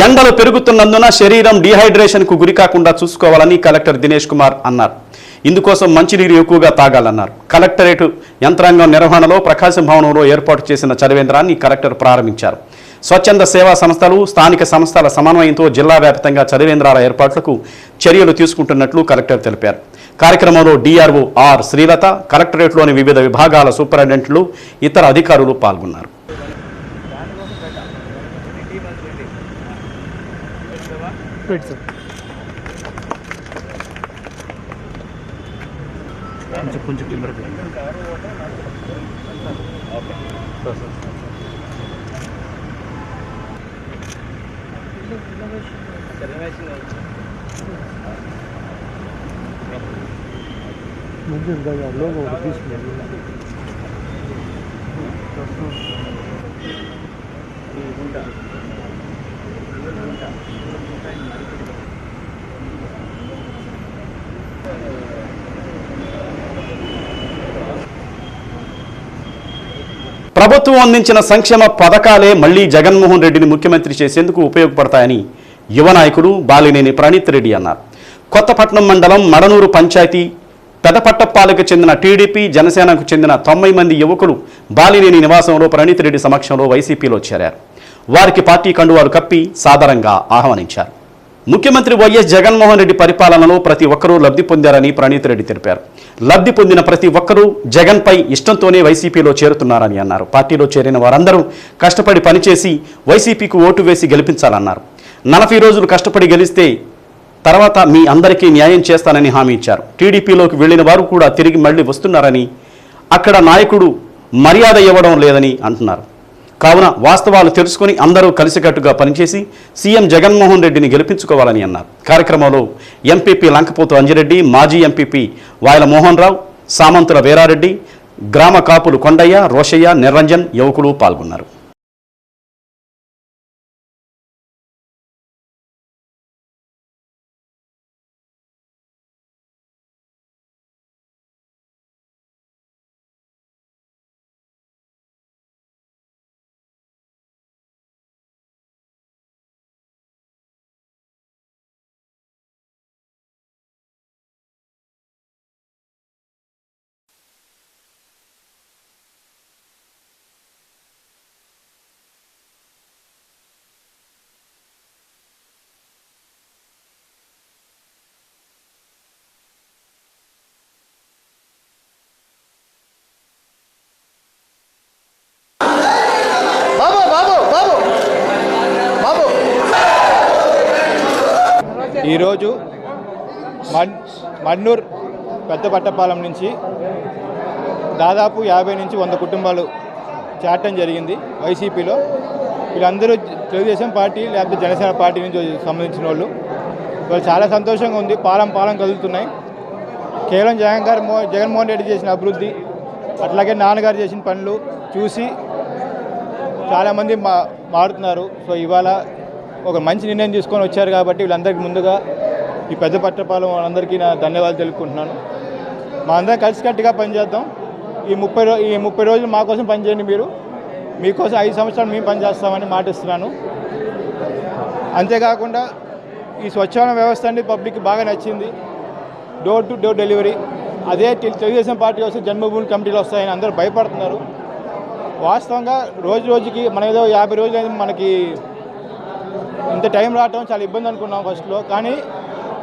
ఎండలు పెరుగుతున్నందున శరీరం డీహైడ్రేషన్కు గురికాకుండా చూసుకోవాలని కలెక్టర్ దినేష్ కుమార్ అన్నారు. ఇందుకోసం మంచినీరు ఎక్కువగా తాగాలన్నారు. కలెక్టరేట్ యంత్రాంగం నిర్వహణలో ప్రకాశం భవనంలో ఏర్పాటు చేసిన చలివేంద్రాన్ని కలెక్టర్ ప్రారంభించారు. స్వచ్ఛంద సేవా సంస్థలు, స్థానిక సంస్థల సమన్వయంతో జిల్లా వ్యాప్తంగా చలివేంద్రాల ఏర్పాట్లకు చర్యలు తీసుకుంటున్నట్లు కలెక్టర్ తెలిపారు. కార్యక్రమంలో డిఆర్ఓ ఆర్ శ్రీలత, కలెక్టరేట్లోని వివిధ విభాగాల సూపరింటెండెంట్లు, ఇతర అధికారులు పాల్గొన్నారు. ప్రభుత్వం అందించిన సంక్షేమ పథకాలే మళ్లీ జగన్మోహన్ రెడ్డిని ముఖ్యమంత్రి చేసేందుకు ఉపయోగపడతాయని యువ నాయకుడు బాలినేని ప్రణీత్ రెడ్డి అన్నారు. కొత్తపట్నం మండలం మడనూరు పంచాయతీ పెదపట్టప్పాలకు చెందిన టీడీపీ, జనసేనకు చెందిన 90 మంది యువకులు బాలినేని నివాసంలో ప్రణీత్ రెడ్డి సమక్షంలో వైసీపీలో చేరారు. వారికి పార్టీ కండువాలు కప్పి సాదరంగా ఆహ్వానించారు. ముఖ్యమంత్రి వైఎస్ జగన్మోహన్ రెడ్డి పరిపాలనలో ప్రతి ఒక్కరూ లబ్ధి పొందారని ప్రణీత్ రెడ్డి తెలిపారు. లబ్ధి పొందిన ప్రతి ఒక్కరూ జగన్పై ఇష్టంతోనే వైసీపీలో చేరుతున్నారని అన్నారు. పార్టీలో చేరిన వారందరూ కష్టపడి పనిచేసి వైసీపీకి ఓటు వేసి గెలిపించాలన్నారు. 40 రోజులు కష్టపడి గెలిస్తే తర్వాత మీ అందరికీ న్యాయం చేస్తానని హామీ ఇచ్చారు. టీడీపీలోకి వెళ్లిన వారు కూడా తిరిగి మళ్లీ వస్తున్నారని, అక్కడ నాయకుడు మర్యాద ఇవ్వడం లేదని అంటున్నారు. కావున వాస్తవాలు తెలుసుకుని అందరూ కలిసికట్టుగా పనిచేసి సీఎం జగన్మోహన్ రెడ్డిని గెలిపించుకోవాలని అన్నారు. కార్యక్రమంలో ఎంపీపీ లంకపోతు అంజిరెడ్డి, మాజీ ఎంపీపీ వాయల మోహన్ రావు, సామంతుల వీరారెడ్డి, గ్రామ కాపులు కొండయ్య, రోషయ్య, నిరంజన్, యువకులు పాల్గొన్నారు. ఈరోజు మన్నూర్ పెద్దపట్టపాలెం నుంచి దాదాపు 50 నుంచి 100 కుటుంబాలు చేరటం జరిగింది వైసీపీలో. వీళ్ళందరూ తెలుగుదేశం పార్టీ లేకపోతే జనసేన పార్టీ నుంచి సంబంధించిన వాళ్ళు. వాళ్ళు చాలా సంతోషంగా ఉంది. పాలన కదులుతున్నాయి. కేవలం జగన్మోహన్ రెడ్డి చేసిన అభివృద్ధి, అట్లాగే నాన్నగారు చేసిన పనులు చూసి చాలామంది మారుతున్నారు. సో ఇవాళ ఒక మంచి నిర్ణయం తీసుకొని వచ్చారు కాబట్టి వీళ్ళందరికీ ముందుగా ఈ పెద్దపట్టపాలెం వాళ్ళందరికీ నా ధన్యవాదాలు తెలుపుకుంటున్నాను. మా అందరం కలిసికట్టుగా పనిచేద్దాం. ఈ 30 రోజులు మా కోసం పనిచేయండి. మీకోసం 5 సంవత్సరాలు మేము పనిచేస్తామని మాటిస్తున్నాను. అంతేకాకుండా ఈ స్వచ్ఛమైన వ్యవస్థ అనేది పబ్లిక్కి బాగా నచ్చింది. డోర్ టు డోర్ డెలివరీ, అదే తెలుగుదేశం పార్టీ వస్తే జన్మభూమి కమిటీలు వస్తాయని అందరూ భయపడుతున్నారు. వాస్తవంగా రోజు రోజుకి మన ఏదో 50 రోజులు మనకి ఇంత టైం రావటం చాలా ఇబ్బంది అనుకున్నాం ఫస్ట్లో. కానీ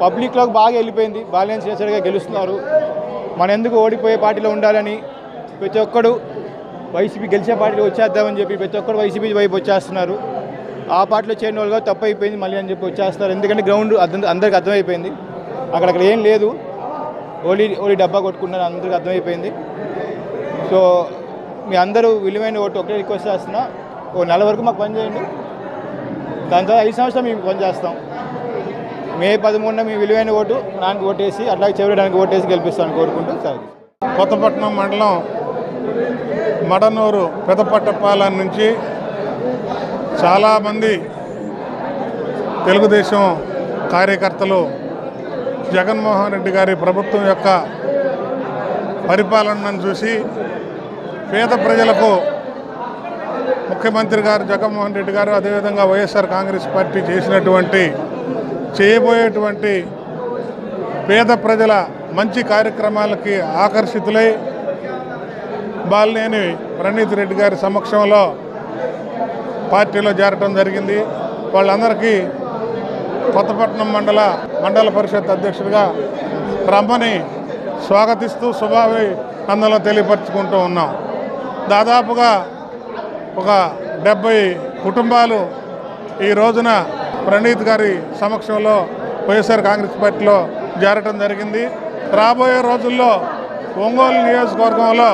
పబ్లిక్లోకి బాగా వెళ్ళిపోయింది. బాలినేని శ్రీనివాస్ రెడ్డి గారు గెలుస్తున్నారు, మనం ఎందుకు ఓడిపోయే పార్టీలో ఉండాలని ప్రతి ఒక్కడు వైసీపీ గెలిచే పార్టీలో వచ్చేద్దామని చెప్పి ప్రతి ఒక్కరు వైసీపీ వైపు వచ్చేస్తున్నారు. ఆ పార్టీలో చేరిన వాళ్ళుగా తప్పు అయిపోయింది మళ్ళీ అని చెప్పి వచ్చేస్తారు. ఎందుకంటే గ్రౌండ్ అందరికి అర్థమైపోయింది, అక్కడ ఏం లేదు, ఓలీ డబ్బా కొట్టుకున్నారు, అందరికి అర్థమైపోయింది. సో మీ అందరూ విలువైన ఓటు ఒకటే రిక్వెస్ట్ చేస్తున్నా, ఓ నెల వరకు మాకు పని చేయండి, దాని తర్వాత 5 సంవత్సరాలు మేము పని చేస్తాం. మే 13న మీ విలువైన ఓటు నాకు ఓటేసి అట్లాగే చివరికి ఓటేసి గెలిపిస్తామని కోరుకుంటూ సాగు. కొత్తపట్నం మండలం మడనూరు పెదపట్టపాలెం నుంచి చాలామంది తెలుగుదేశం కార్యకర్తలు జగన్మోహన్ రెడ్డి గారి ప్రభుత్వం యొక్క పరిపాలనను చూసి పేద ప్రజలకు ముఖ్యమంత్రి గారు జగన్మోహన్ రెడ్డి గారు అదేవిధంగా వైఎస్ఆర్ కాంగ్రెస్ పార్టీ చేయబోయేటువంటి పేద ప్రజల మంచి కార్యక్రమాలకి ఆకర్షితులై బాలినేని ప్రణీత్ రెడ్డి గారి సమక్షంలో పార్టీలో చేరటం జరిగింది. వాళ్ళందరికీ కొత్తపట్నం మండల పరిషత్ అధ్యక్షుడిగా రమ్మని స్వాగతిస్తూ శుభాభినందనలు తెలియపరుచుకుంటూ ఉన్నాం. దాదాపుగా ఒక 70 కుటుంబాలు ఈ రోజున ప్రణీత్ గారి సమక్షంలో వైఎస్ఆర్ కాంగ్రెస్ పార్టీలో చేరటం జరిగింది. రాబోయే రోజుల్లో ఒంగోలు నియోజకవర్గంలో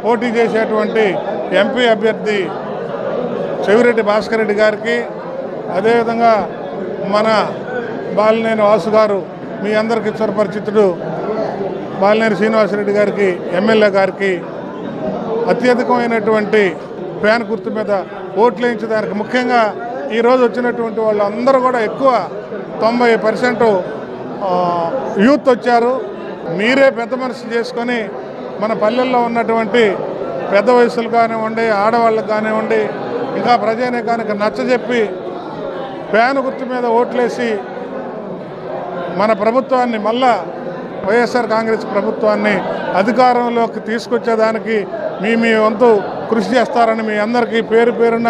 పోటీ చేసేటువంటి ఎంపీ అభ్యర్థి చెవిరెడ్డి భాస్కర్ రెడ్డి గారికి, అదేవిధంగా మన బాలినేని వాసు గారు మీ అందరికీ చిరపరిచితుడు బాలినేని శ్రీనివాసరెడ్డి గారికి, ఎమ్మెల్యే గారికి అత్యధికమైనటువంటి ఫ్యాన్ గుర్తు మీద ఓట్లు వేయించడానికి, ముఖ్యంగా ఈరోజు వచ్చినటువంటి వాళ్ళు అందరూ కూడా ఎక్కువ 90% యూత్ వచ్చారు. మీరే పెద్ద మనసు చేసుకొని మన పల్లెల్లో ఉన్నటువంటి పెద్ద వయసులు కానివ్వండి, ఆడవాళ్ళకు కానివ్వండి, ఇంకా ప్రజానీకానికి నచ్చజెప్పి ఫ్యాన్ గుర్తు మీద ఓట్లేసి మన ప్రభుత్వాన్ని మళ్ళా వైఎస్ఆర్ కాంగ్రెస్ ప్రభుత్వాన్ని అధికారంలోకి తీసుకొచ్చేదానికి మీ వంతు కృషి చేస్తారని మీ అందరికీ పేరు పేరున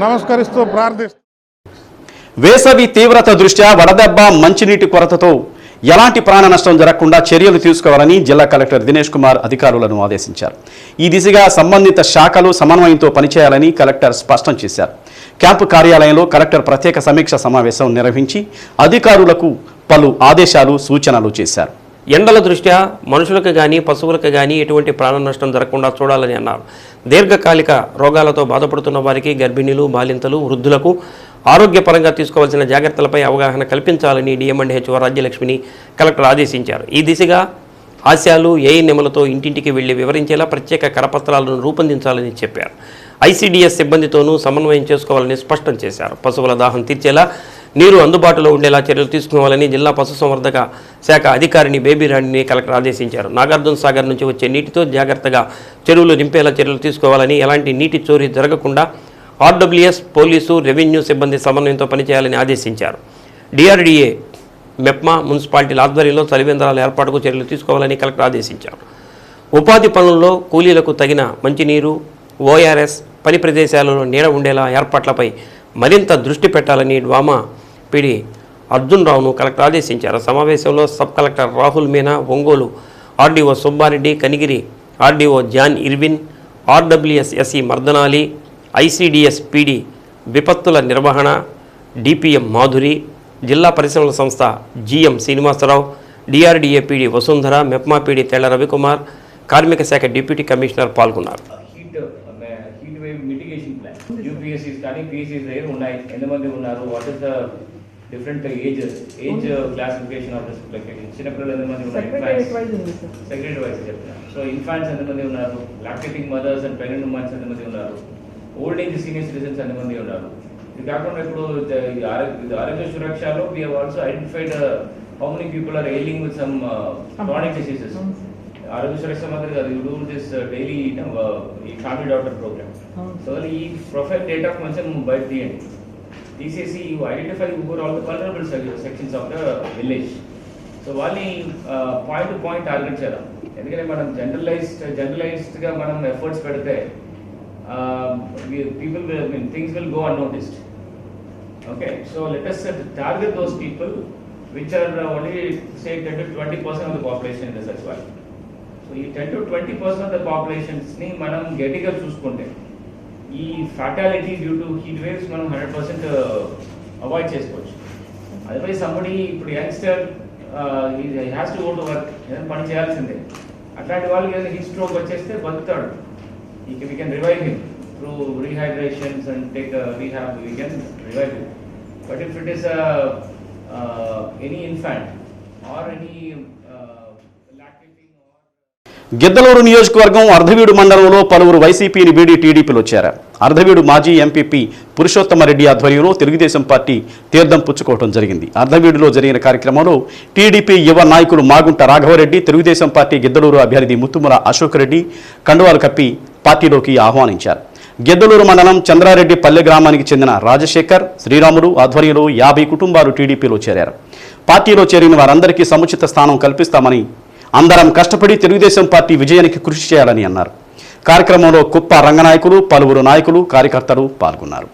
నమస్కరిస్తూ ప్రార్థిస్తూ. వేసవి తీవ్రత దృష్ట్యా వడదెబ్బ, మంచినీటి కొరతతో ఎలాంటి ప్రాణ నష్టం జరగకుండా చర్యలు తీసుకోవాలని జిల్లా కలెక్టర్ దినేష్ కుమార్ అధికారులను ఆదేశించారు. ఈ దిశగా సంబంధిత శాఖలు సమన్వయంతో పనిచేయాలని కలెక్టర్ స్పష్టం చేశారు. క్యాంపు కార్యాలయంలో కలెక్టర్ ప్రత్యేక సమీక్ష సమావేశం నిర్వహించి అధికారులకు పలు ఆదేశాలు, సూచనలు చేశారు. ఎండల దృష్ట్యా మనుషులకు కానీ పశువులకు కానీ ఎటువంటి ప్రాణ నష్టం జరగకుండా చూడాలని అన్నారు. దీర్ఘకాలిక రోగాలతో బాధపడుతున్న వారికి, గర్భిణీలు, బాలింతలు, వృద్ధులకు ఆరోగ్యపరంగా తీసుకోవాల్సిన జాగ్రత్తలపై అవగాహన కల్పించాలని డిఎంఎండ్హెచ్ఓ రాజ్యలక్ష్మిని కలెక్టర్ ఆదేశించారు. ఈ దిశగా ఆశయాలు, ఏఎన్ఎంలతో ఇంటింటికి వెళ్లి వివరించేలా ప్రత్యేక కరపత్రాలను రూపొందించాలని చెప్పారు. ఐసీడీఎస్ సిబ్బందితోనూ సమన్వయం చేసుకోవాలని స్పష్టం చేశారు. పశువుల దాహం తీర్చేలా నీరు అందుబాటులో ఉండేలా చర్యలు తీసుకోవాలని జిల్లా పశుసంవర్ధక శాఖ అధికారిని బేబీరాణిని కలెక్టర్ ఆదేశించారు. నాగార్జున సాగర్ నుంచి వచ్చే నీటితో జాగ్రత్తగా చెరువులు నింపేలా చర్యలు తీసుకోవాలని, ఎలాంటి నీటి చోరీ జరగకుండా ఆర్డబ్ల్యూఎస్, పోలీసు, రెవెన్యూ సిబ్బంది సమన్వయంతో పనిచేయాలని ఆదేశించారు. డిఆర్డీఏ, మెప్మా, మున్సిపాలిటీల ఆధ్వర్యంలో చలివేంద్రాల ఏర్పాటుకు చర్యలు తీసుకోవాలని కలెక్టర్ ఆదేశించారు. ఉపాధి పనుల్లో కూలీలకు తగిన మంచినీరు, ఓఆర్ఎస్, పని ప్రదేశాలలో నీడ ఉండేలా ఏర్పాట్లపై మరింత దృష్టి పెట్టాలని డ్వామా పిడి అర్జున్ రావును కలెక్టర్ ఆదేశించారు. సమావేశంలో sub collector Rahul Meena, Ongole RDO Subbareddy, Kanigiri RDO John Irvin, RWS SE Mardanali, ICDS PD విపత్తుల నిర్వహణ డిపిఎం మాధురి, జిల్లా పరిశ్రమల సంస్థ GM Srinivasarao, DRDA PD Vasundhara, MEPMA PD Tella Ravikumar, కార్మిక శాఖ డిప్యూటీ కమిషనర్ పాల్గొన్నారు. యూపీఎస్సీస్ కానీ పీఎస్సీస్ దగ్గర ఉన్నాయి, ఎంతమంది ఉన్నారు, what is the different age classification of this చిన్నపిల్లలు ఎంతమంది ఉన్నారు, సెక్రటరీ వైజ్ చెప్తున్నారు. సో ఇన్ఫాంట్స్ ఎంతమంది ఉన్నారు, lactating mothers and pregnant womens ఎంతమంది ఉన్నారు, ఓల్డ్ ఏజ్ సీనియర్ సిటిజన్స్ ఎంతమంది ఉన్నారు. ఇది కాకుండా ఇప్పుడు ఆరోగ్య సురక్షలో we have also identified how many people are ailing with some chronic diseases. Arogya Suraksha మాత్రం కాదు, యూ డూ దిస్ డైలీ ఈ ఫ్యామిలీ డాక్టర్ ప్రోగ్రామ్. సో ఈ ప్రొఫైల్ డేటా కొంచెం బయట తీయండి, తీసేసి you identify all the vulnerable sections of the village. So వాళ్ళని point to point target చేద్దాం. ఎందుకంటే మనం జనరలైజ్డ్గా మనం ఎఫర్ట్స్ పెడితే things will go unnoticed. Okay, so let us target those people which are only say 10 to 20% of the population in the Sachwal. So ఈ 10 to 20% of the populationsని మనం గట్టిగా చూసుకుంటే ఈ fatality due to heat waves మనం 100% avoid చేసుకోవచ్చు. Otherwise somebody ఇప్పుడు youngster has to go to work, ఏదైనా పని చేయాల్సిందే. అట్లాంటి వాళ్ళకి ఏదైనా హీట్ స్ట్రోక్ వచ్చేస్తే బతుకుతాడు. We can revive him through rehydrations and take rehab, we can revive him. But if it is any infant or any Giddalur నియోజకవర్గం అర్ధవీడు మండలంలో పలువురు వైసీపీని వీడి టీడీపీలో చేరారు. అర్ధవీడు మాజీ ఎంపీపీ పురుషోత్తమరెడ్డి ఆధ్వర్యంలో తెలుగుదేశం పార్టీ తీర్థం పుచ్చుకోవడం జరిగింది. అర్ధవీడులో జరిగిన కార్యక్రమంలో టీడీపీ యువ నాయకులు మాగుంట రాఘవరెడ్డి, తెలుగుదేశం పార్టీ గిద్దలూరు అభ్యర్థి ముత్తుముల అశోక్ రెడ్డి కండువాలు కప్పి పార్టీలోకి ఆహ్వానించారు. గిద్దలూరు మండలం చంద్రారెడ్డి పల్లె గ్రామానికి చెందిన రాజశేఖర్, శ్రీరాములు ఆధ్వర్యంలో 50 కుటుంబాలు టీడీపీలో చేరారు. పార్టీలో చేరిన వారందరికీ సముచిత స్థానం కల్పిస్తామని, అందరం కష్టపడి తెలుగుదేశం పార్టీ విజయానికి కృషి చేయాలని అన్నారు. కార్యక్రమంలో కుప్ప రంగనాయకులు, పలువురు నాయకులు, కార్యకర్తలు పాల్గొన్నారు.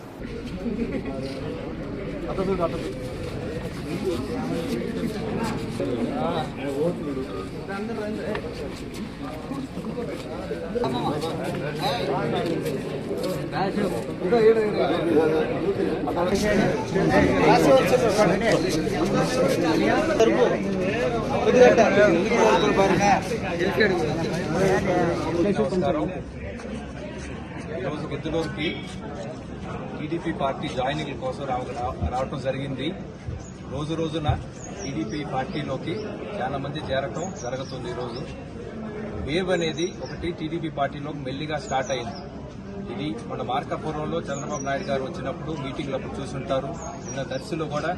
ఈరోజు గిద్దలూరుకి టీడీపీ పార్టీ జాయినింగ్ కోసం రావటం జరిగింది. రోజు రోజున టీడీపీ పార్టీలోకి చాలా మంది చేరటం జరుగుతుంది. ఈరోజు వేవ్ అనేది ఒకటి టీడీపీ పార్టీలోకి మెల్లిగా స్టార్ట్ అయింది. ఇది మన మార్కాపురంలో చంద్రబాబు నాయుడు గారు వచ్చినప్పుడు మీటింగ్లు అప్పుడు చూసుంటారు. నిన్న దర్శిలో కూడా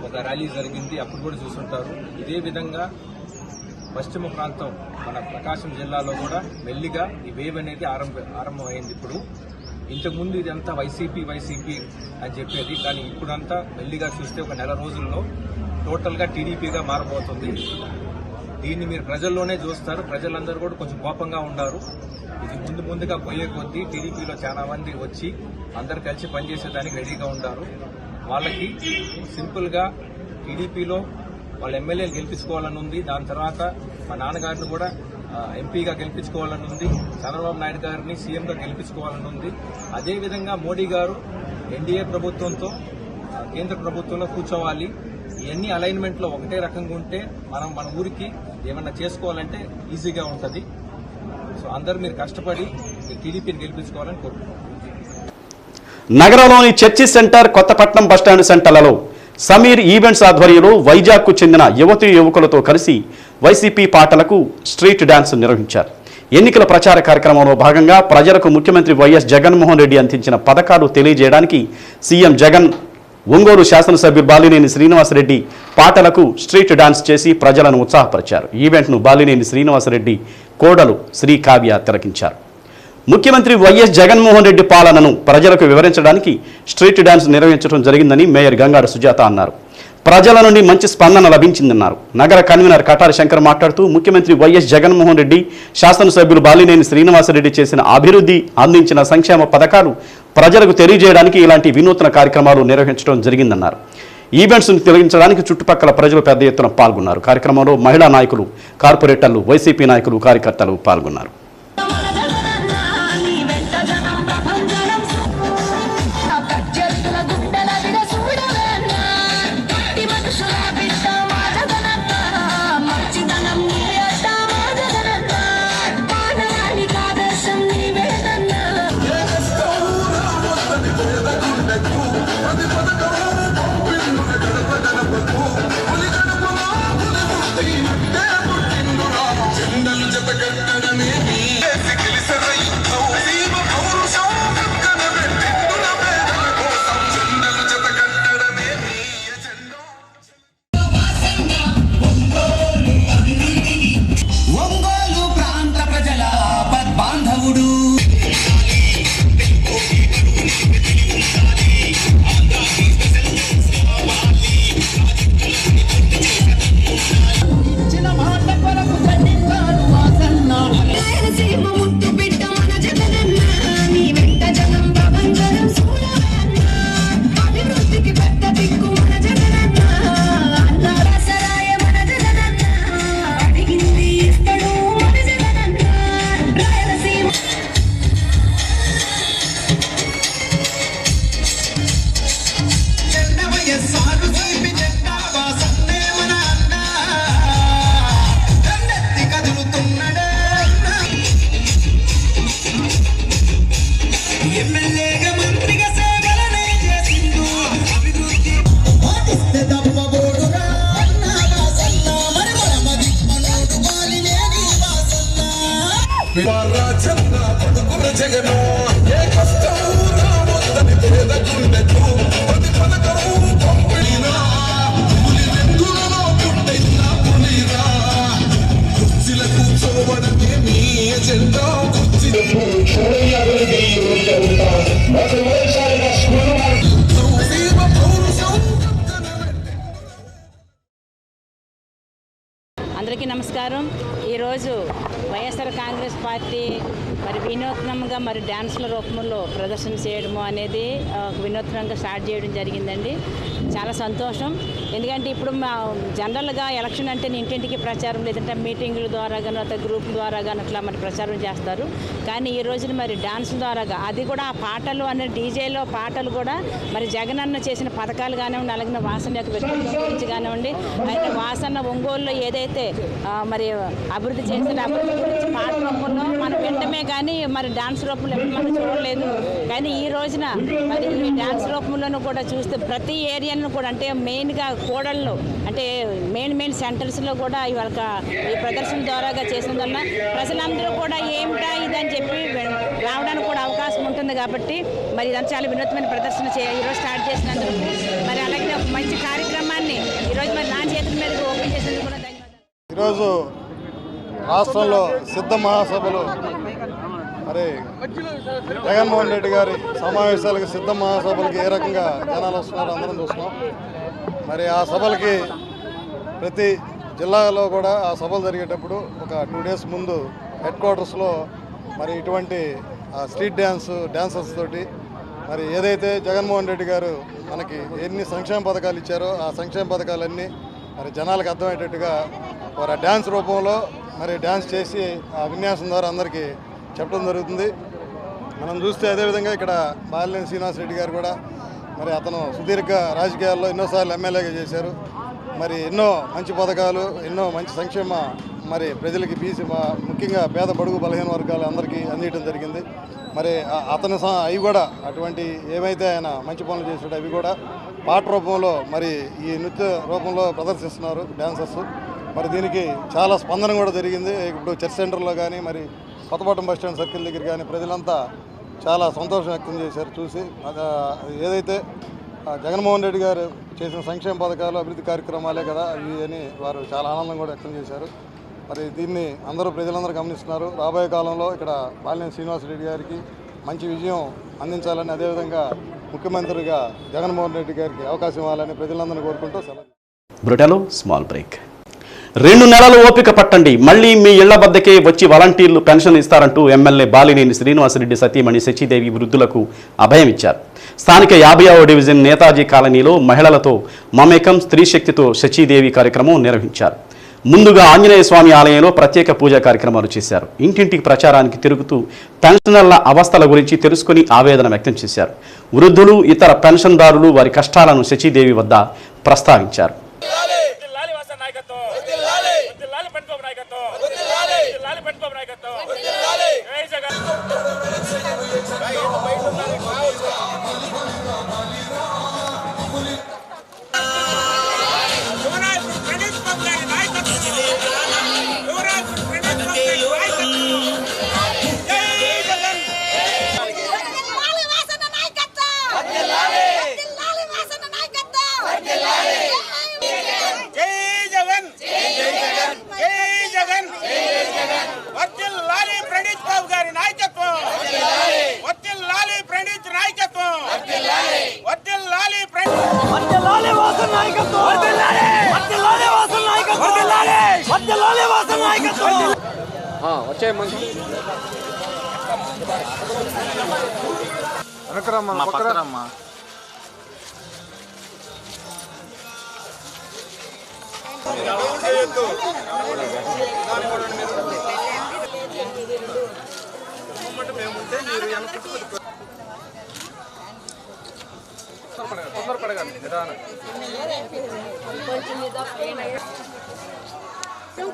ఒక ర్యాలీ జరిగింది, అప్పుడు కూడా చూసుంటారు. ఇదే విధంగా పశ్చిమ ప్రాంతం మన ప్రకాశం జిల్లాలో కూడా మెల్లిగా ఈ వేవ్ అనేది ఆరంభమైంది. ఇప్పుడు ఇంతకుముందు ఇదంతా వైసీపీ అని చెప్పేది, కానీ ఇప్పుడంతా మెల్లిగా చూస్తే ఒక నెల రోజుల్లో టోటల్గా టీడీపీగా మారబోతుంది. దీన్ని మీరు ప్రజల్లోనే చూస్తారు. ప్రజలందరూ కూడా కొంచెం కోపంగా ఉన్నారు. ఇది ముందుగా పోయే కొద్దీ టీడీపీలో చాలా మంది వచ్చి అందరు కలిసి పనిచేసేదానికి రెడీగా ఉన్నారు. వాళ్ళకి సింపుల్గా టీడీపీలో వాళ్ళ ఎమ్మెల్యేలు గెలిపించుకోవాలని ఉంది. దాని తర్వాత మా నాన్నగారిని కూడా ఎంపీగా గెలిపించుకోవాలని ఉంది. చంద్రబాబు నాయుడు గారిని సీఎంగా గెలిపించుకోవాలని ఉంది. అదేవిధంగా మోడీ గారు ఎన్డీఏ ప్రభుత్వంతో కేంద్ర ప్రభుత్వంలో కూర్చోవాలి. ఇవన్నీ అలైన్మెంట్లో ఒకటే రకంగా ఉంటే మనం మన ఊరికి ఏమన్నా చేసుకోవాలంటే ఈజీగా ఉంటుంది. సో అందరూ మీరు కష్టపడి టీడీపీని గెలిపించుకోవాలని కోరుకుంటున్నాం. నగరంలోని చర్చి సెంటర్, కొత్తపట్నం బస్టాండ్ సెంటర్లలో సమీర్ ఈవెంట్స్ ఆధ్వర్యంలో వైజాగ్కు చెందిన యువతీ యువకులతో కలిసి వైసీపీ పాటలకు స్ట్రీట్ డాన్స్ నిర్వహించారు. ఎన్నికల ప్రచార కార్యక్రమంలో భాగంగా ప్రజలకు ముఖ్యమంత్రి వైఎస్ జగన్మోహన్ రెడ్డి అందించిన పథకాలు తెలియజేయడానికి సీఎం జగన్ ఒంగోలు శాసనసభ్యులు బాలినేని శ్రీనివాసరెడ్డి పాటలకు స్ట్రీట్ డాన్స్ చేసి ప్రజలను ఉత్సాహపరిచారు. ఈవెంట్ను బాలినేని శ్రీనివాసరెడ్డి కోడలు శ్రీ కావ్య తిలకించారు. ముఖ్యమంత్రి వైఎస్ జగన్మోహన్ రెడ్డి పాలనను ప్రజలకు వివరించడానికి స్ట్రీట్ డాన్స్ నిర్వహించడం జరిగిందని మేయర్ గంగాడ సుజాత అన్నారు. ప్రజల నుండి మంచి స్పందన లభించిందన్నారు. నగర కన్వీనర్ కటారి శంకర్ మాట్లాడుతూ ముఖ్యమంత్రి వైఎస్ జగన్మోహన్ రెడ్డి, శాసనసభ్యులు బాలినేని శ్రీనివాసరెడ్డి చేసిన అభివృద్ధి, అందించిన సంక్షేమ పథకాలు ప్రజలకు తెలియజేయడానికి ఇలాంటి వినూత్న కార్యక్రమాలు నిర్వహించడం జరిగిందన్నారు. ఈవెంట్స్ను తిలగించడానికి చుట్టుపక్కల ప్రజలు పెద్ద ఎత్తున పాల్గొన్నారు. కార్యక్రమంలో మహిళా నాయకులు, కార్పొరేటర్లు, వైసీపీ నాయకులు, కార్యకర్తలు పాల్గొన్నారు. జగను ఏ కష్టం రావద్దని పేద గుండెకు ప్రతి పథకం పంపినా పులి వెందులలో పుట్టిన పులిరా కుర్చీల కూర్చోవడమే మీ ఎజెండా అందరికీ నమస్కారం. ఈరోజు వైఎస్ఆర్ కాంగ్రెస్ పార్టీ మరి వినూత్నంగా మరి డ్యాన్స్ల రూపంలో ప్రదర్శన చేయడము అనేది వినూత్నంగా స్టార్ట్ చేయడం జరిగిందండి. చాలా సంతోషం. ఎందుకంటే ఇప్పుడు జనరల్గా ఎలక్షన్ అంటే ఇంటింటికి ప్రచారం, లేదంటే మీటింగుల ద్వారా కానీ అట్లా గ్రూప్ ద్వారా కానీ అట్లా మరి ప్రచారం చేస్తారు. కానీ ఈ రోజున మరి డాన్స్ ద్వారాగా, అది కూడా ఆ పాటలు అనే డీజేలో పాటలు కూడా మరి జగనన్న చేసిన పథకాలు కానివ్వండి, అలాగే వాసన యొక్క వ్యక్తిత్వం గురించి కానివ్వండి, ఆయన వాసన ఒంగోలులో ఏదైతే మరి అభివృద్ధి చేసిన అభివృద్ధి గురించి పాట రూపంలో మనం వినటమే కానీ మరి డాన్స్ రూపంలో ఎప్పుడు మనం చూడలేదు. కానీ ఈ రోజున మరి ఈ డాన్స్ రూపంలోనూ కూడా చూస్తే ప్రతి ఏరియాను కూడా, అంటే మెయిన్గా కోడళ్ళు అంటే మెయిన్ సెంటర్స్లో కూడా ఇవాళ ఈ ప్రదర్శన ద్వారాగా చేసినందువల్ల ప్రజలందరూ కూడా ఏమిటా ఇదని చెప్పి రావడానికి కూడా అవకాశం ఉంటుంది. కాబట్టి మరి ఇదంతా చాలా వినూత్నమైన ప్రదర్శన ఈరోజు స్టార్ట్ చేసినందుకు, మరి అలాగే ఒక మంచి కార్యక్రమాన్ని ఈరోజు మరి నా చేతుల మీద ఓపెన్ చేసినందుకు కూడా ధన్యవాదాలు. ఈరోజు రాష్ట్రంలో సిద్ధ మహాసభలు, మరి జగన్మోహన్ రెడ్డి గారి సమావేశాలకు సిద్ధ మహాసభలకి ఏ రకంగా జనాలు వస్తున్నారో అందరం చూస్తున్నాం. మరి ఆ సభలకి ప్రతి జిల్లాలో కూడా ఆ సభలు జరిగేటప్పుడు ఒక 2 days ముందు హెడ్ క్వార్టర్స్లో మరి ఇటువంటి స్ట్రీట్ డ్యాన్సర్స్ తోటి మరి ఏదైతే జగన్మోహన్ రెడ్డి గారు మనకి ఎన్ని సంక్షేమ పథకాలు ఇచ్చారో ఆ సంక్షేమ పథకాలన్నీ మరి జనాలకు అర్థమయ్యేటట్టుగా వారు ఆ డ్యాన్స్ రూపంలో మరి డ్యాన్స్ చేసి ఆ విన్యాసం ద్వారా అందరికీ చెప్పడం జరుగుతుంది. మనం చూస్తే అదేవిధంగా ఇక్కడ బాలినేని శ్రీనివాసరెడ్డి గారు కూడా మరి అతను సుదీర్ఘ రాజకీయాల్లో ఎన్నోసార్లు ఎమ్మెల్యేగా చేశారు. మరి ఎన్నో మంచి పథకాలు, ఎన్నో మంచి సంక్షేమ మరి ప్రజలకి ముఖ్యంగా పేద బడుగు బలహీన వర్గాలు అందరికీ అందించడం జరిగింది. మరి అతను అవి కూడా అటువంటి ఏవైతే ఆయన మంచి పనులు చేశాడో అవి కూడా పాట రూపంలో మరి ఈ నృత్య రూపంలో ప్రదర్శిస్తున్నారు డ్యాన్సర్స్. మరి దీనికి చాలా స్పందన కూడా జరిగింది. ఇప్పుడు చర్చ్ సెంటర్లో కానీ మరి కొత్తపట్నం బస్టాండ్ సర్కిల్ దగ్గర కానీ ప్రజలంతా చాలా సంతోషం వ్యక్తం చేశారు చూసి. ఏదైతే జగన్మోహన్ రెడ్డి గారు చేసిన సంక్షేమ పథకాలు, అభివృద్ధి కార్యక్రమాలే కదా అవి అని వారు చాలా ఆనందం కూడా వ్యక్తం చేశారు. మరి దీన్ని ప్రజలందరూ గమనిస్తున్నారు. రాబోయే కాలంలో ఇక్కడ బాలినేని శ్రీనివాసరెడ్డి గారికి మంచి విజయం అందించాలని, అదేవిధంగా ముఖ్యమంత్రిగా జగన్మోహన్ రెడ్డి గారికి అవకాశం ఇవ్వాలని ప్రజలందరినీ కోరుకుంటూ సెలవు. బ్రిటలో స్మాల్ బ్రేక్. 2 నెలలు ఓపిక పట్టండి, మళ్ళీ మీ ఇళ్ల వద్దకే వచ్చి వాలంటీర్లు పెన్షన్ ఇస్తారంటూ ఎమ్మెల్యే బాలినేని శ్రీనివాసరెడ్డి సతీమణి శచీదేవి వృద్ధులకు అభయం ఇచ్చారు. స్థానిక 50వ డివిజన్ నేతాజీ కాలనీలో మహిళలతో మమేకం స్త్రీ శక్తితో శచీదేవి కార్యక్రమం నిర్వహించారు. ముందుగా ఆంజనేయ స్వామి ఆలయంలో ప్రత్యేక పూజా కార్యక్రమాలు చేశారు. ఇంటింటికి ప్రచారానికి తిరుగుతూ పెన్షనర్ల అవస్థల గురించి తెలుసుకుని ఆవేదన వ్యక్తం చేశారు. వృద్ధులు, ఇతర పెన్షన్దారులు వారి కష్టాలను శచీదేవి వద్ద ప్రస్తావించారు.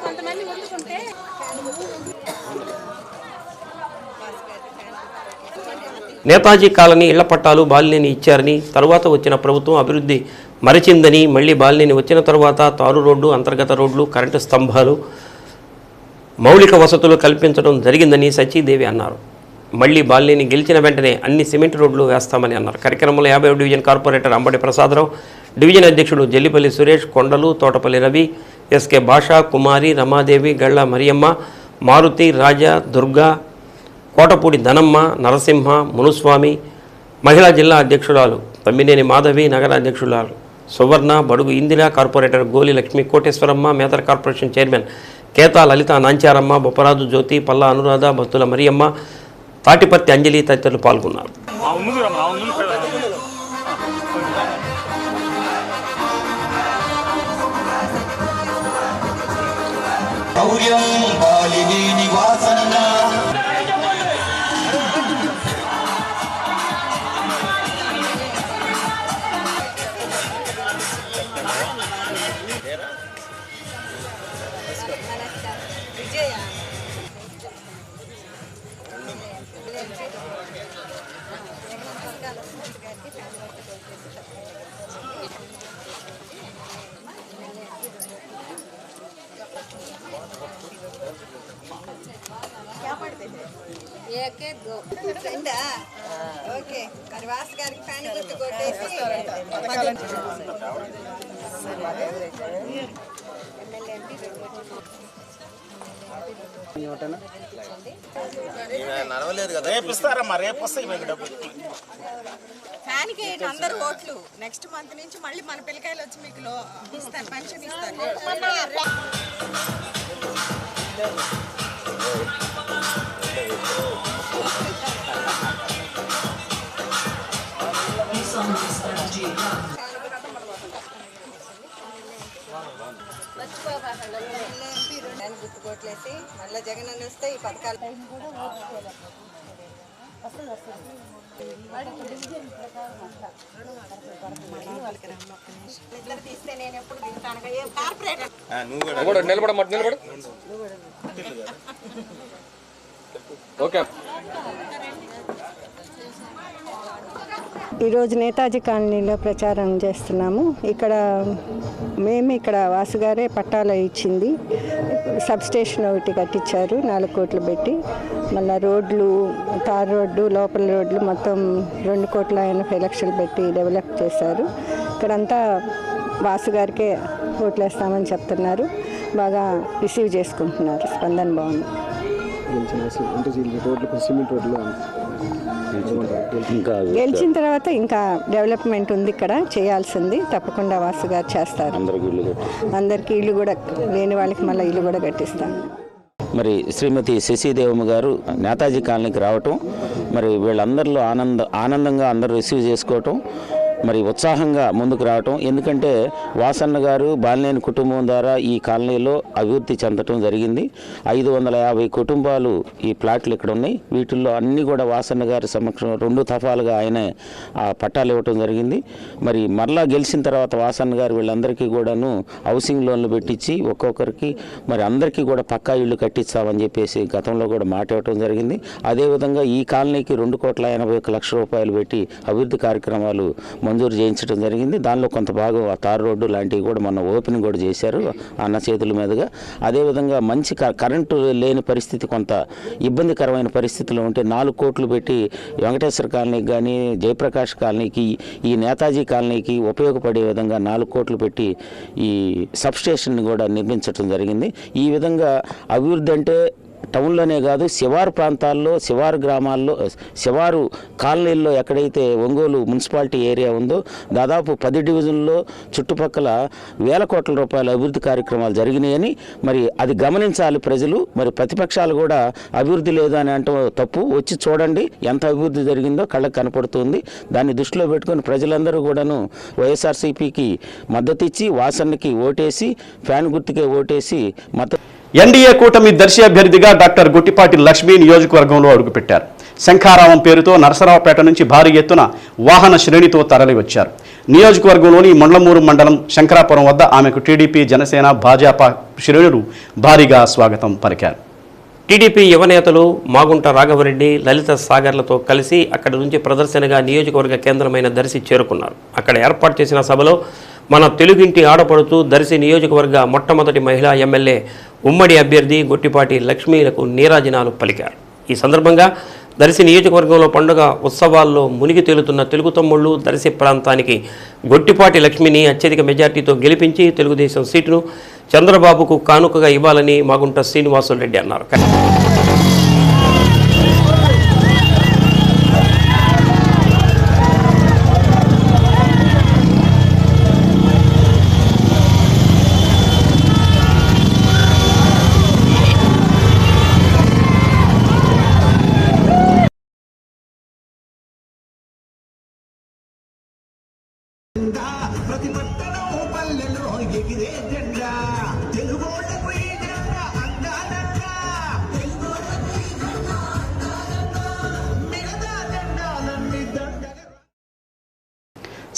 కొంతమంది వండుకుంటే నేతాజీ కాలనీ ఇళ్ల పట్టాలు బాలినేని ఇచ్చారని, తరువాత వచ్చిన ప్రభుత్వం అభివృద్ధి మరిచిందని, మళ్లీ బాలినేని వచ్చిన తరువాత తారు రోడ్డు, అంతర్గత రోడ్లు, కరెంటు స్తంభాలు, మౌలిక వసతులు కల్పించడం జరిగిందని సచీదేవి అన్నారు. మళ్లీ బాలినేని గెలిచిన వెంటనే అన్ని సిమెంట్ రోడ్లు వేస్తామని అన్నారు. కార్యక్రమంలో 50వ division corporator Ambati Prasadarao, division అధ్యక్షుడు జల్లిపల్లి సురేష్, కొండలు, తోటపల్లి రవి, ఎస్కే భాష, కుమారి, రమాదేవి, గళ్ళ మరియమ్మ, మారుతి, రాజా, దుర్గా, కోటపూడి ధనమ్మ, నరసింహ, మునుస్వామి, మహిళా జిల్లా అధ్యక్షురాలు తమ్మినేని మాధవి, నగర అధ్యక్షురాలు సువర్ణ, బడుగు ఇందిరా, కార్పొరేటర్ గోలి లక్ష్మి, కోటేశ్వరమ్మ, మేదర్ కార్పొరేషన్ చైర్మన్ కేతా లలిత, నాంచారమ్మ, బొప్పరాజు జ్యోతి, పల్లా అనురాధ, బత్తుల మరియమ్మ, తాటిపత్తి అంజలి తదితరులు పాల్గొన్నారు. ఓకే మరి వాసు గారికి ఫ్యాన్ గుర్తు కొట్టేసి నడవలేదు కదా, రేపు ఇస్తారమ్మా, రేపు వస్తాయి మీకు డబ్బులు. ఫ్యాన్కి అందరు ఓట్లు నెక్స్ట్ మంత్ నుంచి మళ్ళీ మన పిల్లకాయలు వచ్చి మీకు ఇస్తారు, పెన్షన్ ఇస్తారు. గుర్తుకోట్లేసి మళ్ళీ జగన్ అని వస్తే ఈ పథకాలు ఇద్దరు తీస్తే నేను ఎప్పుడు తింటాను. కార్పొరేటర్ నిలబడు. ఓకే. ఈరోజు నేతాజీ కాలనీలో ప్రచారం చేస్తున్నాము. ఇక్కడ వాసుగారే పట్టాలు ఇచ్చింది. సబ్స్టేషన్ ఒకటి కట్టించారు 4 కోట్లు పెట్టి. మళ్ళీ రోడ్లు, తార్ రోడ్డు, లోపల రోడ్లు మొత్తం 2,80,00,000 పెట్టి డెవలప్ చేశారు. ఇక్కడంతా వాసుగారికే ఓట్లేస్తామని చెప్తున్నారు. బాగా రిసీవ్ చేసుకుంటున్నారు. స్పందన బాగుంది. గెలిచిన తర్వాత ఇంకా డెవలప్మెంట్ ఉంది, ఇక్కడ చేయాల్సింది తప్పకుండా వాసు గారు చేస్తారు. అందరికీ ఇల్లు కూడా లేని వాళ్ళకి మళ్ళీ ఇల్లు కూడా కట్టిస్తాను. మరి శ్రీమతి శశిదేవమ్మ గారు నేతాజీ కాలనీకి రావటం, మరి వీళ్ళందరిలో ఆనందంగా అందరూ రిసీవ్ చేసుకోవటం, మరి ఉత్సాహంగా ముందుకు రావటం. ఎందుకంటే వాసన్న గారు బాలినేని కుటుంబం ద్వారా ఈ కాలనీలో అభివృద్ధి చెందటం జరిగింది. 550 కుటుంబాలు ఈ ప్లాట్లు ఇక్కడ ఉన్నాయి. వీటిల్లో అన్నీ కూడా వాసన్న గారి సమక్షం 2 దఫాలుగా ఆయనే ఆ పట్టాలు ఇవ్వటం జరిగింది. మరి మరలా గెలిచిన తర్వాత వాసన్న గారు వీళ్ళందరికీ కూడాను హౌసింగ్ లోన్లు పెట్టించి ఒక్కొక్కరికి మరి అందరికీ కూడా పక్కా ఇళ్ళు కట్టించామని చెప్పేసి గతంలో కూడా మాట ఇవ్వటం జరిగింది. అదేవిధంగా ఈ కాలనీకి 2,81,00,000 రూపాయలు పెట్టి అభివృద్ధి కార్యక్రమాలు మంజూరు చేయించడం జరిగింది. దానిలో కొంత భాగం తారు రోడ్డు లాంటివి కూడా మన ఓపెనింగ్ కూడా చేశారు అన్న చేతుల మీదుగా. అదేవిధంగా మంచి కరెంటు లేని పరిస్థితి, కొంత ఇబ్బందికరమైన పరిస్థితిలో ఉంటే 4 కోట్లు పెట్టి వెంకటేశ్వర కాలనీకి కానీ జయప్రకాష్ కాలనీకి, ఈ నేతాజీ కాలనీకి ఉపయోగపడే విధంగా 4 కోట్లు పెట్టి ఈ సబ్స్టేషన్ కూడా నిర్మించడం జరిగింది. ఈ విధంగా అభివృద్ధి అంటే టౌన్లోనే కాదు, శివారు ప్రాంతాల్లో, శివారు గ్రామాల్లో, శివారు కాలనీల్లో ఎక్కడైతే ఒంగోలు మున్సిపాలిటీ ఏరియా ఉందో దాదాపు 10 డివిజన్లో చుట్టుపక్కల వేల కోట్ల రూపాయల అభివృద్ధి కార్యక్రమాలు జరిగినాయని మరి అది గమనించాలి ప్రజలు. మరి ప్రతిపక్షాలు కూడా అభివృద్ధి లేదు అని అంటే తప్పు. వచ్చి చూడండి ఎంత అభివృద్ధి జరిగిందో కళ్ళకు కనపడుతుంది. దాన్ని దృష్టిలో పెట్టుకుని ప్రజలందరూ కూడాను వైఎస్ఆర్సీపీకి మద్దతు ఇచ్చి వాసన్నకి ఓటేసి, ఫ్యాన్ గుర్తుకే ఓటేసి ఎన్డీఏ కూటమి దర్శి అభ్యర్థిగా డాక్టర్ గుట్టిపాటి లక్ష్మీ నియోజకవర్గంలో అడుగుపెట్టారు. శంఖారావం పేరుతో నరసరావుపేట నుంచి భారీ ఎత్తున వాహన శ్రేణితో తరలివచ్చారు. నియోజకవర్గంలోని మండలమూరు మండలం శంకరాపురం వద్ద ఆమెకు టీడీపీ, జనసేన, భాజపా శ్రేణులు భారీగా స్వాగతం పలికారు. టీడీపీ యువ నేతలు మాగుంట రాఘవరెడ్డి, లలిత సాగర్లతో కలిసి అక్కడి నుంచి ప్రదర్శనగా నియోజకవర్గ కేంద్రమైన దర్శి చేరుకున్నారు. అక్కడ ఏర్పాటు చేసిన సభలో మన తెలుగింటి ఆడపడుతూ దర్శి నియోజకవర్గ మొట్టమొదటి మహిళా ఎమ్మెల్యే ఉమ్మడి అభ్యర్థి గొట్టిపాటి లక్ష్మీలకు నీరాజనాలు పలికారు. ఈ సందర్భంగా దర్శి నియోజకవర్గంలో పండుగ ఉత్సవాల్లో మునిగి తేలుతున్న తెలుగు తమ్ముళ్లు దర్శి ప్రాంతానికి గొట్టిపాటి లక్ష్మిని అత్యధిక మెజార్టీతో గెలిపించి తెలుగుదేశం సీటును చంద్రబాబుకు కానుకగా ఇవ్వాలని మాగుంట శ్రీనివాసులరెడ్డి అన్నారు.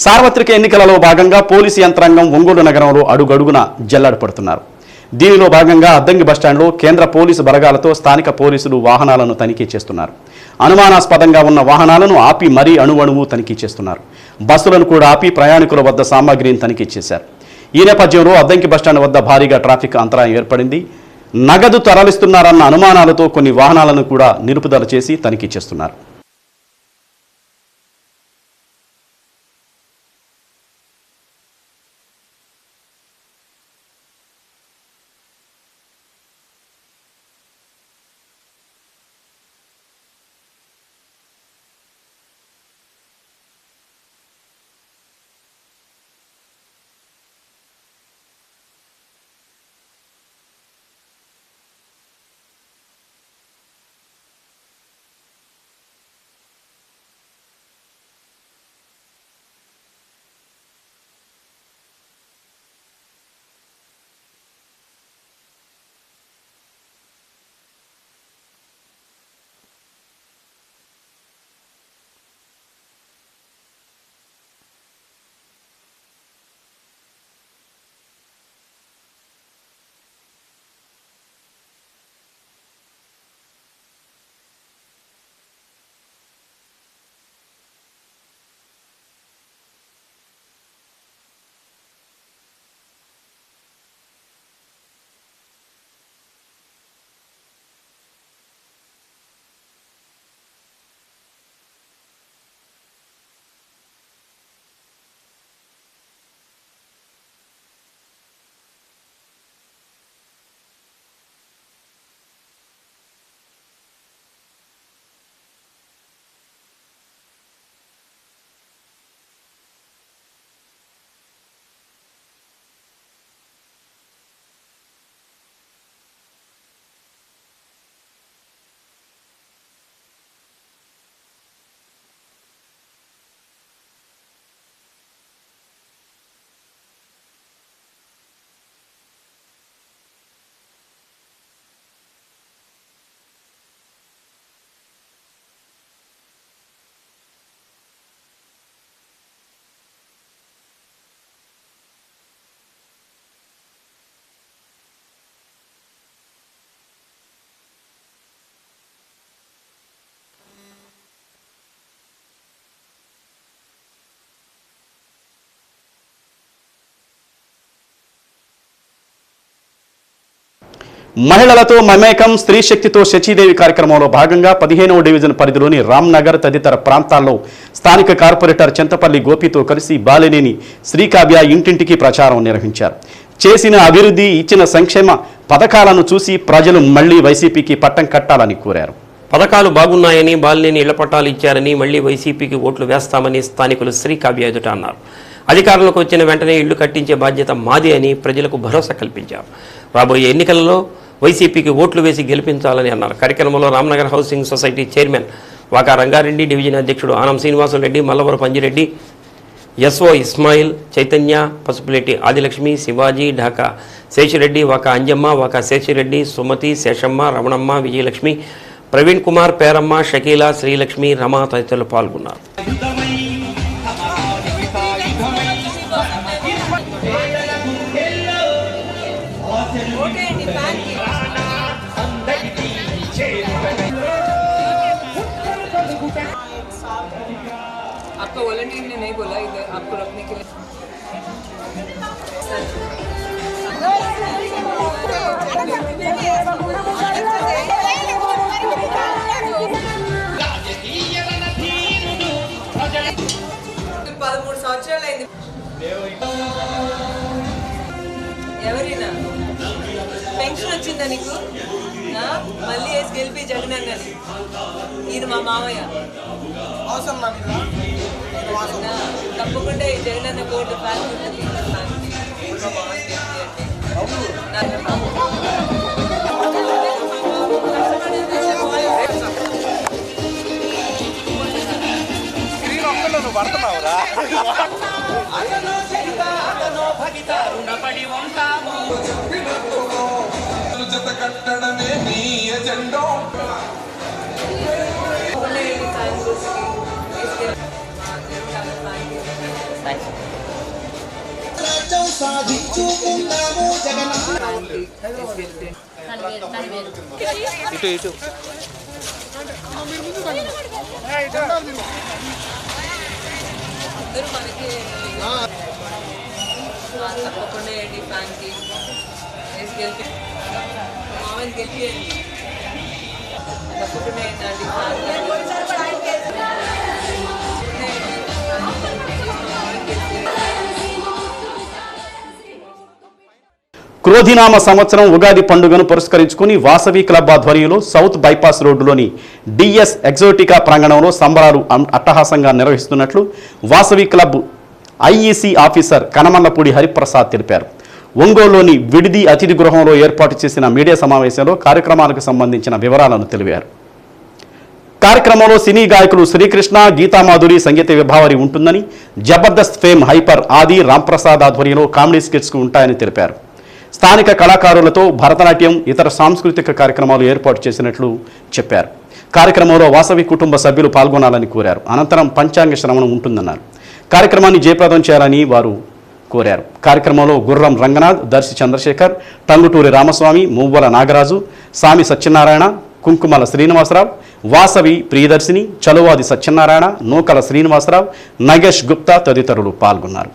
సార్వత్రిక ఎన్నికలలో భాగంగా పోలీసు యంత్రాంగం ఒంగోలు నగరంలో అడుగడుగున జల్లెడ పడుతున్నారు. దీనిలో భాగంగా అద్దంకి బస్టాండ్లో కేంద్ర పోలీసు బలగాలతో స్థానిక పోలీసులు వాహనాలను తనిఖీ చేస్తున్నారు. అనుమానాస్పదంగా ఉన్న వాహనాలను ఆపి మరీ అణువణువు తనిఖీ చేస్తున్నారు. బస్సులను కూడా ఆపి ప్రయాణికుల వద్ద సామాగ్రిని తనిఖీ చేశారు. ఈ నేపథ్యంలో అద్దంకి బస్టాండ్ వద్ద భారీగా ట్రాఫిక్ అంతరాయం ఏర్పడింది. నగదు తరలిస్తున్నారన్న అనుమానాలతో కొన్ని వాహనాలను కూడా నిలుపుదల చేసి తనిఖీ చేస్తున్నారు. మహిళలతో మమేకం స్త్రీ శక్తితో శచీదేవి కార్యక్రమంలో భాగంగా 15వ డివిజన్ పరిధిలోని రామ్నగర్ తదితర ప్రాంతాల్లో స్థానిక కార్పొరేటర్ చింతపల్లి గోపితో కలిసి బాలినేని శ్రీకావ్య ఇంటింటికి ప్రచారం నిర్వహించారు. చేసిన అభివృద్ధి, ఇచ్చిన సంక్షేమ పథకాలను చూసి ప్రజలు మళ్లీ వైసీపీకి పట్టం కట్టాలని కోరారు. పథకాలు బాగున్నాయని, బాలినేని ఇళ్ల పట్టాలు ఇచ్చారని, మళ్లీ వైసీపీకి ఓట్లు వేస్తామని స్థానికులు శ్రీకావ్య ఎదుట అన్నారు. అధికారంలోకి వచ్చిన వెంటనే ఇళ్లు కట్టించే బాధ్యత మాది అని ప్రజలకు భరోసా కల్పించారు. రాబోయే ఎన్నికలలో వైసీపీకి ఓట్లు వేసి గెలిపించాలని అన్నారు. కార్యక్రమంలో Ramnagar housing society chairman Vaka Rangareddy, division అధ్యక్షుడు ఆనం శ్రీనివాసులరెడ్డి, మల్లవర పంజిరెడ్డి, ఎస్ఓ ఇస్మాయిల్, చైతన్య, పసుపులేటి ఆదిలక్ష్మి, శివాజీ, ఢాకా శేషిరెడ్డి, వాకా అంజమ్మ, వాకా శేషిరెడ్డి, సుమతి, శేషమ్మ, రమణమ్మ, విజయలక్ష్మి, ప్రవీణ్ కుమార్, పేరమ్మ, షకీల, శ్రీలక్ష్మి, రమ తదితరులు పాల్గొన్నారు. आपका वॉलंटियर ने नहीं बोला इधर आपको रखने के लिए। ఎవరినా పెన్షన్ వచ్చిందా నీకు? మళ్ళీ వేసి గెలిపి జగనన్నని. ఈయన మా మామయ్య. తప్పకుండా ఈ జగనన్న కోర్టు ఫ్యాన్ ఉంటుంది. పడుతున్నావురా జత కట్టడమే నీ ఎజెండా. ఇటు ఇటు అందరూ మనకి తప్పకుండా ఏంటి ఫ్యాన్కి వేసి గెలిపి మామని గెలిపియండి. తప్పకుండా ఏంటండి క్రోధినామ సంవత్సరం ఉగాది పండుగను పురస్కరించుకుని వాసవి క్లబ్ ఆధ్వర్యంలో సౌత్ బైపాస్ రోడ్డులోని డిఎస్ ఎగ్జోటికా ప్రాంగణంలో సంబరాలు అట్టహాసంగా నిర్వహిస్తున్నట్లు Vasavi club IEC officer Kanamallapudi Hariprasad తెలిపారు. ఒంగోలులోని విడిది అతిథి గృహంలో ఏర్పాటు చేసిన మీడియా సమావేశంలో కార్యక్రమాలకు సంబంధించిన వివరాలను తెలిపారు. కార్యక్రమంలో సినీ గాయకులు శ్రీకృష్ణ, గీతామాధురి సంగీత విభావరి ఉంటుందని, జబర్దస్త్ ఫేమ్ హైపర్ ఆది రాంప్రసాద్ ఆధ్వర్యంలో కామెడీ స్కిట్స్ ఉంటాయని తెలిపారు. స్థానిక కళాకారులతో భరతనాట్యం, ఇతర సాంస్కృతిక కార్యక్రమాలు ఏర్పాటు చేసినట్లు చెప్పారు. కార్యక్రమంలో వాసవి కుటుంబ సభ్యులు పాల్గొనాలని కోరారు. అనంతరం పంచాంగ శ్రవణం ఉంటుందన్నారు. కార్యక్రమాన్ని జయప్రదం చేయాలని వారు కోరారు. కార్యక్రమంలో గుర్రం రంగనాథ్, దర్శి చంద్రశేఖర్, టంగుటూరి రామస్వామి, మువ్వల నాగరాజు, సామి సత్యనారాయణ, కుంకుమల శ్రీనివాసరావు, వాసవి ప్రియదర్శిని, చలువాది సత్యనారాయణ, నూకల శ్రీనివాసరావు, నగేష్ గుప్తా తదితరులు పాల్గొన్నారు.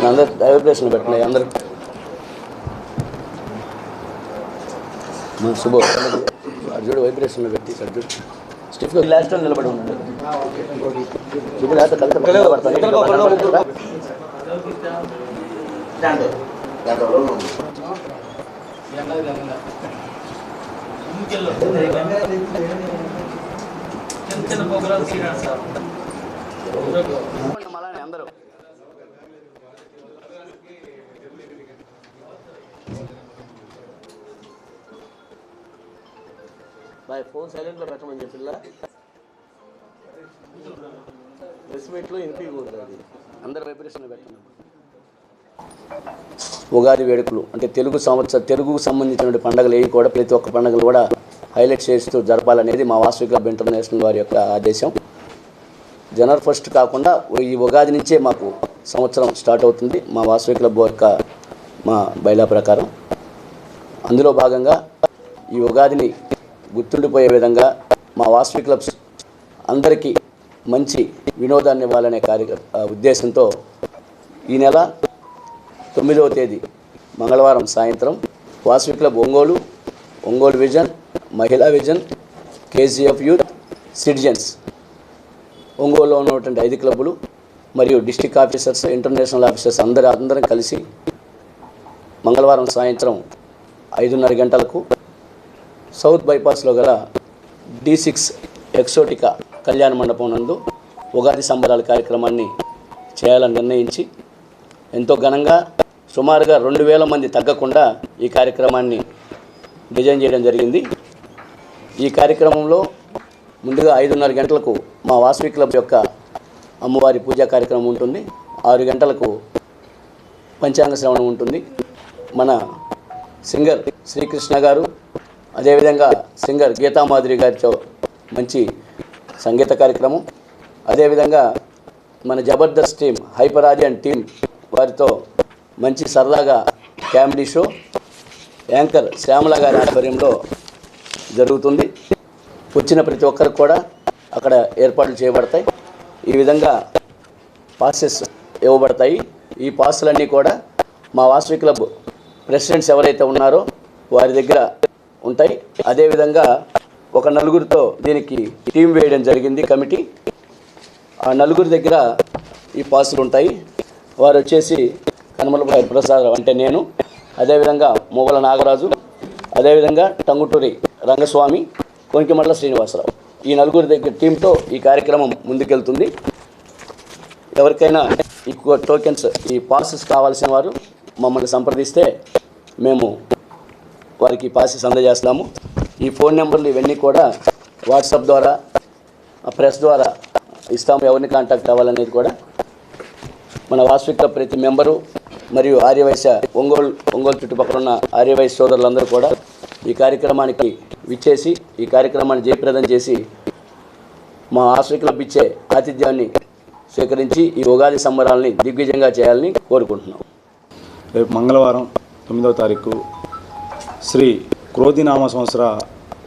అందరు వైబ్రేషన్ పెట్టినాయి. అందరు శుభ అర్జుడు వైబ్రేషన్లో పెట్టి అర్జుడు స్టిఫ్గా లాస్ట్ నిలబడి ఉన్నాడు. ఇప్పుడు అందరూ బాయ్ ఫోన్ సైలెంట్లో పెట్టమని చెప్పిల్లా. ప్రెస్ మీట్లో వినిపించకూడదు, అది అందరు వైబ్రేషన్లో పెట్టండి. ఉగాది వేడుకలు అంటే తెలుగుకు సంబంధించిన పండుగలు ఏవి కూడా ప్రతి ఒక్క పండుగలు కూడా హైలైట్ చేస్తూ జరపాలనేది మా వాసవి క్లబ్ ఇంటర్నేషనల్ వారి యొక్క ఆదేశం. జనవరి 1 కాకుండా ఈ ఉగాది నుంచే మాకు సంవత్సరం స్టార్ట్ అవుతుంది మా వాసవి క్లబ్ యొక్క మా బైలా ప్రకారం. అందులో భాగంగా ఈ ఉగాదిని గుర్తుండిపోయే విధంగా మా వాసవి క్లబ్స్ అందరికీ మంచి వినోదాన్ని ఇవ్వాలనే ఉద్దేశంతో ఈ నెల 9వ తేదీ మంగళవారం సాయంత్రం వాసవి క్లబ్ ఒంగోలు విజన్, మహిళా విజన్, కేజీఎఫ్ యూత్, సిటిజన్స్, ఒంగోలులో ఉన్నటువంటి 5 క్లబ్బులు మరియు డిస్ట్రిక్ట్ ఆఫీసర్స్, ఇంటర్నేషనల్ ఆఫీసర్స్ అందరం కలిసి మంగళవారం సాయంత్రం 5:30 గంటలకు సౌత్ బైపాస్లో గల D6 ఎక్సోటికా కళ్యాణ మండపం నందు ఉగాది సంబరాల కార్యక్రమాన్ని చేయాలని నిర్ణయించి ఎంతో ఘనంగా సుమారుగా 2000 మంది తగ్గకుండా ఈ కార్యక్రమాన్ని డిజైన్ చేయడం జరిగింది. ఈ కార్యక్రమంలో ముందుగా 5:30 గంటలకు మా వాసవి క్లబ్ యొక్క అమ్మవారి పూజా కార్యక్రమం ఉంటుంది. 6 గంటలకు పంచాంగ శ్రవణం ఉంటుంది. మన సింగర్ శ్రీకృష్ణ గారు, అదేవిధంగా సింగర్ గీతామాధురి గారితో మంచి సంగీత కార్యక్రమం, అదేవిధంగా మన జబర్దస్త్ టీం హైపర్ ఆది అండ్ టీం వారితో మంచి సరదాగా కామెడీ షో యాంకర్ శ్యామల గారి ఆధ్వర్యంలో జరుగుతుంది. వచ్చిన ప్రతి ఒక్కరికి కూడా అక్కడ ఏర్పాట్లు చేయబడతాయి. ఈ విధంగా పాసెస్ ఇవ్వబడతాయి. ఈ పాసులన్నీ కూడా మా వాసవి క్లబ్ ప్రెసిడెంట్స్ ఎవరైతే ఉన్నారో వారి దగ్గర ఉంటాయి. అదేవిధంగా ఒక నలుగురితో దీనికి టీం వేయడం జరిగింది కమిటీ. ఆ నలుగురి దగ్గర ఈ పాసులు ఉంటాయి. వారు వచ్చేసి కనుమలపై ప్రసాద్ అంటే నేను, అదేవిధంగా మువ్వల నాగరాజు, అదేవిధంగా టంగుటూరి రంగస్వామి, కొనికిమట్ల శ్రీనివాసరావు, ఈ నలుగురి దగ్గర టీంతో ఈ కార్యక్రమం ముందుకెళ్తుంది. ఎవరికైనా ఈ టోకెన్స్ ఈ పాసెస్ కావాల్సిన వారు మమ్మల్ని సంప్రదిస్తే మేము వారికి పాసెస్ అందజేస్తాము. ఈ ఫోన్ నెంబర్లు ఇవన్నీ కూడా వాట్సాప్ ద్వారా ప్రెస్ ద్వారా ఇస్తాము. ఎవరిని కాంటాక్ట్ అవ్వాలనేది కూడా మన వాసవి క్లబ్ ప్రతి మెంబరు మరియు ఆర్యవైశ్య ఒంగోలు చుట్టుపక్కల ఉన్న ఆర్యవైశ్య సోదరులందరూ కూడా ఈ కార్యక్రమానికి విచ్చేసి ఈ కార్యక్రమాన్ని జయప్రదం చేసి మా వాసవి క్లబ్ ఇచ్చే ఆతిథ్యాన్ని స్వీకరించి ఈ ఉగాది సంబరాలని దిగ్విజయంగా చేయాలని కోరుకుంటున్నాం. రేపు మంగళవారం 9వ తారీఖు శ్రీ క్రోధినామ సంవత్సర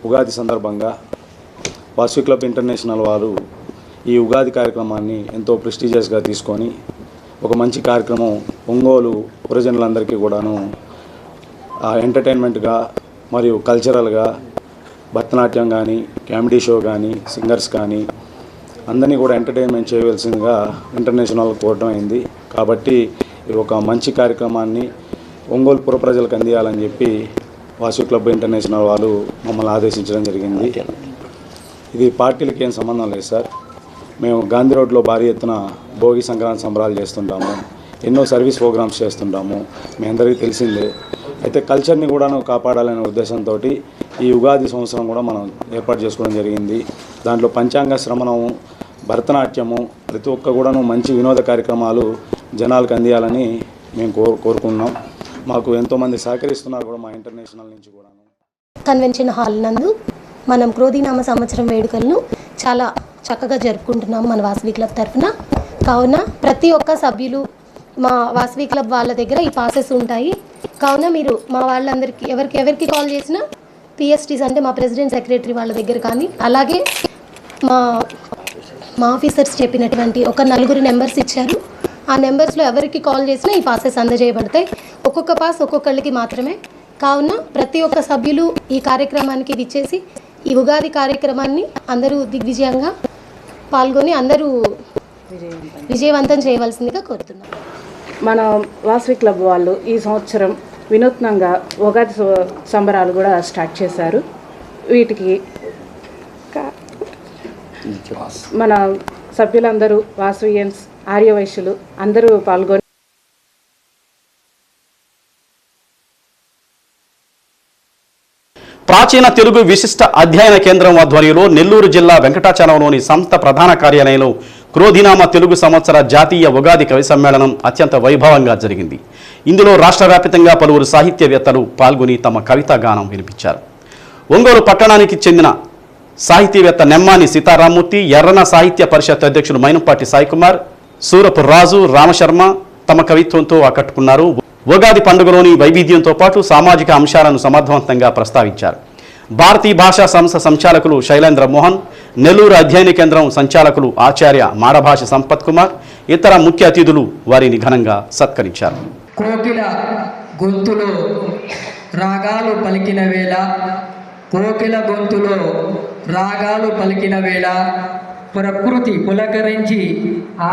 ఉగాది సందర్భంగా వాసవి క్లబ్ ఇంటర్నేషనల్ వారు ఈ ఉగాది కార్యక్రమాన్ని ఎంతో ప్రెస్టీజియస్గా తీసుకొని ఒక మంచి కార్యక్రమం ఒంగోలు ప్రజలందరికీ కూడాను ఎంటర్టైన్మెంట్గా మరియు కల్చరల్గా భరతనాట్యం కానీ కామెడీ షో కానీ సింగర్స్ కానీ అందరినీ కూడా ఎంటర్టైన్మెంట్ చేయవలసిందిగా ఇంటర్నేషనల్ కోరడం అయింది. కాబట్టి ఒక మంచి కార్యక్రమాన్ని ఒంగోలు పుర ప్రజలకు అందియాలని చెప్పి వాసవి క్లబ్ ఇంటర్నేషనల్ వాళ్ళు మమ్మల్ని ఆదేశించడం జరిగింది. ఇది పార్టీలకి ఏం సంబంధం లేదు సార్. మేము గాంధీ రోడ్లో భారీ ఎత్తున భోగి సంక్రాంతి సంబరాలు చేస్తుంటాము, ఎన్నో సర్వీస్ ప్రోగ్రామ్స్ చేస్తుంటాము, మీ అందరికీ తెలిసిందే. అయితే కల్చర్ని కూడాను కాపాడాలనే ఉద్దేశంతో ఈ ఉగాది సంవత్సరం కూడా మనం ఏర్పాటు చేసుకోవడం జరిగింది. దాంట్లో పంచాంగ శ్రవణము, భరతనాట్యము, ప్రతి ఒక్క కూడాను మంచి వినోద కార్యక్రమాలు జనాలకు అందియాలని మేము కోరుకున్నాం. మాకు ఎంతోమంది సహకరిస్తున్నారు కూడా మా ఇంటర్నేషనల్ నుంచి కూడా. కన్వెన్షన్ హాల్ నందు మనం క్రోధినామ సంవత్సరం వేడుకలను చాలా చక్కగా జరుపుకుంటున్నాము మన వాసవి క్లబ్ తరఫున. కావున ప్రతి ఒక్క సభ్యులు మా వాసవి క్లబ్ వాళ్ళ దగ్గర ఈ పాసెస్ ఉంటాయి. కావున మీరు మా వాళ్ళందరికీ ఎవరికి కాల్ చేసినా పిఎస్టీస్ అంటే మా ప్రెసిడెంట్ సెక్రటరీ వాళ్ళ దగ్గర కానీ, అలాగే మా ఆఫీసర్స్ చెప్పినటువంటి ఒక 4 నెంబర్స్ ఇచ్చారు. ఆ నెంబర్స్లో ఎవరికి కాల్ చేసినా ఈ పాసెస్ అందజేయబడతాయి. ఒక్కొక్క పాస్ ఒక్కొక్కరికి మాత్రమే. కావున ప్రతి ఒక్క సభ్యులు ఈ కార్యక్రమానికి విచ్చేసి ఈ ఉగాది కార్యక్రమాన్ని అందరూ దిగ్విజయంగా పాల్గొని అందరూ విజయవంతం చేయవలసిందిగా కోరుతున్నాం. మన వాసవి క్లబ్ వాళ్ళు ఈ సంవత్సరం వినూత్నంగా ఉగాది సంబరాలు కూడా స్టార్ట్ చేశారు. వీటికి మన సభ్యులందరూ వాసవియన్స్, ఆర్యవైశ్యులు అందరూ పాల్గొని ప్రాచీన తెలుగు విశిష్ట అధ్యయన కేంద్రం ఆధ్వర్యంలో నెల్లూరు జిల్లా వెంకటాచలంలోని సంస్థ ప్రధాన కార్యాలయంలో క్రోధినామ తెలుగు సంవత్సర జాతీయ ఉగాది కవి సమ్మేళనం అత్యంత వైభవంగా జరిగింది. ఇందులో రాష్ట్ర వ్యాప్తంగా పలువురు సాహిత్యవేత్తలు పాల్గొని తమ కవితా గానం వినిపించారు. ఒంగోలు పట్టణానికి చెందిన సాహితీవేత్త నెమ్మాని సీతారామూర్తి, ఎర్రన సాహిత్య పరిషత్ అధ్యక్షులు మైనంపాటి సాయికుమార్, సూరపు రాజు, రామశర్మ తమ కవిత్వంతో ఆకట్టుకున్నారు. ఉగాది పండుగలోని వైవిధ్యంతో పాటు సామాజిక అంశాలను సమర్థవంతంగా ప్రస్తావించారు. భారతీయ భాషా సంస్థ సంచాలకులు శైలేంద్ర మోహన్, నెల్లూరు అధ్యయన కేంద్రం సంచాలకులు ఆచార్య మాడభాష సంపత్ కుమార్, ఇతర ముఖ్య అతిథులు వారిని ఘనంగా సత్కరించారు. కోకిల గొంతులో రాగాలు పలికిన వేళ, కోకిల గొంతులో రాగాలు పలికిన వేళ, ప్రకృతి పులకరించి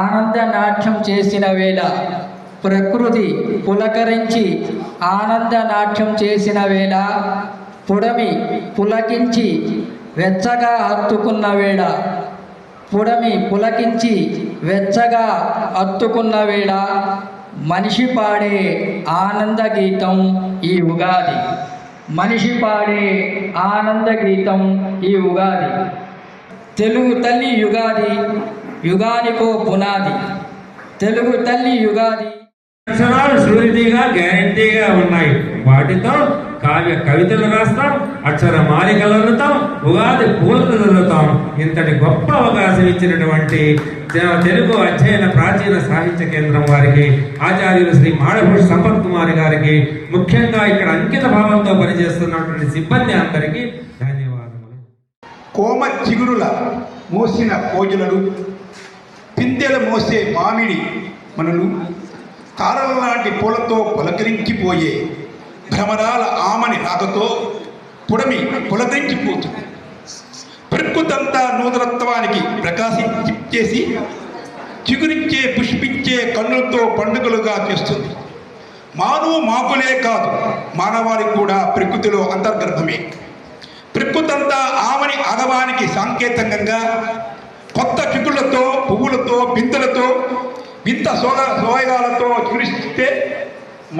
ఆనంద నాట్యం చేసిన వేళ, ప్రకృతి పులకరించి ఆనంద నాట్యం చేసిన వేళ, పుడమి పులకించి వెచ్చగా హత్తుకున్న వేళ, పుడమి పులకించి వెచ్చగా హత్తుకున్న వేళ, మనిషి పాడే ఆనంద గీతం ఈ ఉగాది, మనిషి పాడే ఆనంద గీతం ఈ ఉగాది. తెలుగు తల్లి యుగాది, యుగానికో పునాది, తెలుగు తల్లి యుగాది. అక్షరాలు షూరిటీగా గ్యారంటీగా ఉన్నాయి. వాటితో కవితలు రాస్తాం, అక్షర మాలికలు చదువుతాం, ఉగాది పూలను చదువుతాం. ఇంతటి గొప్ప అవకాశం ఇచ్చినటువంటి తెలుగు అధ్యయన ప్రాచీన సాహిత్య కేంద్రం వారికి, ఆచార్యులు శ్రీ మాడభూష సంపత్ కుమార్ గారికి, ముఖ్యంగా ఇక్కడ అంకిత భావంతో పనిచేస్తున్నటువంటి సిబ్బంది అందరికీ ధన్యవాదములు. కోమ చిగురుల మోసిన కోజులలు, పిందెలు మోసే మామిడి మనులు, తారల లాంటి పూలతో పులకరించిపోయే భ్రమరాల ఆమని రాగతో పుడమి పులకరించిపోతుంది. ప్రకృతంతా నూతనత్వానికి ప్రకాశించేసి చిగురించే పుష్పించే కన్నులతో పండుగలుగా చేస్తుంది. మానవు మాకులే కాదు, మానవాళికి కూడా ప్రకృతిలో అంతర్గర్భమే. ప్రకృతంతా ఆమని ఆగమానికి సాంకేతంగా కొత్త చిగుళ్లతో, పువ్వులతో, పిందెలతో, వింత సోయగాలతో చిగురిస్తే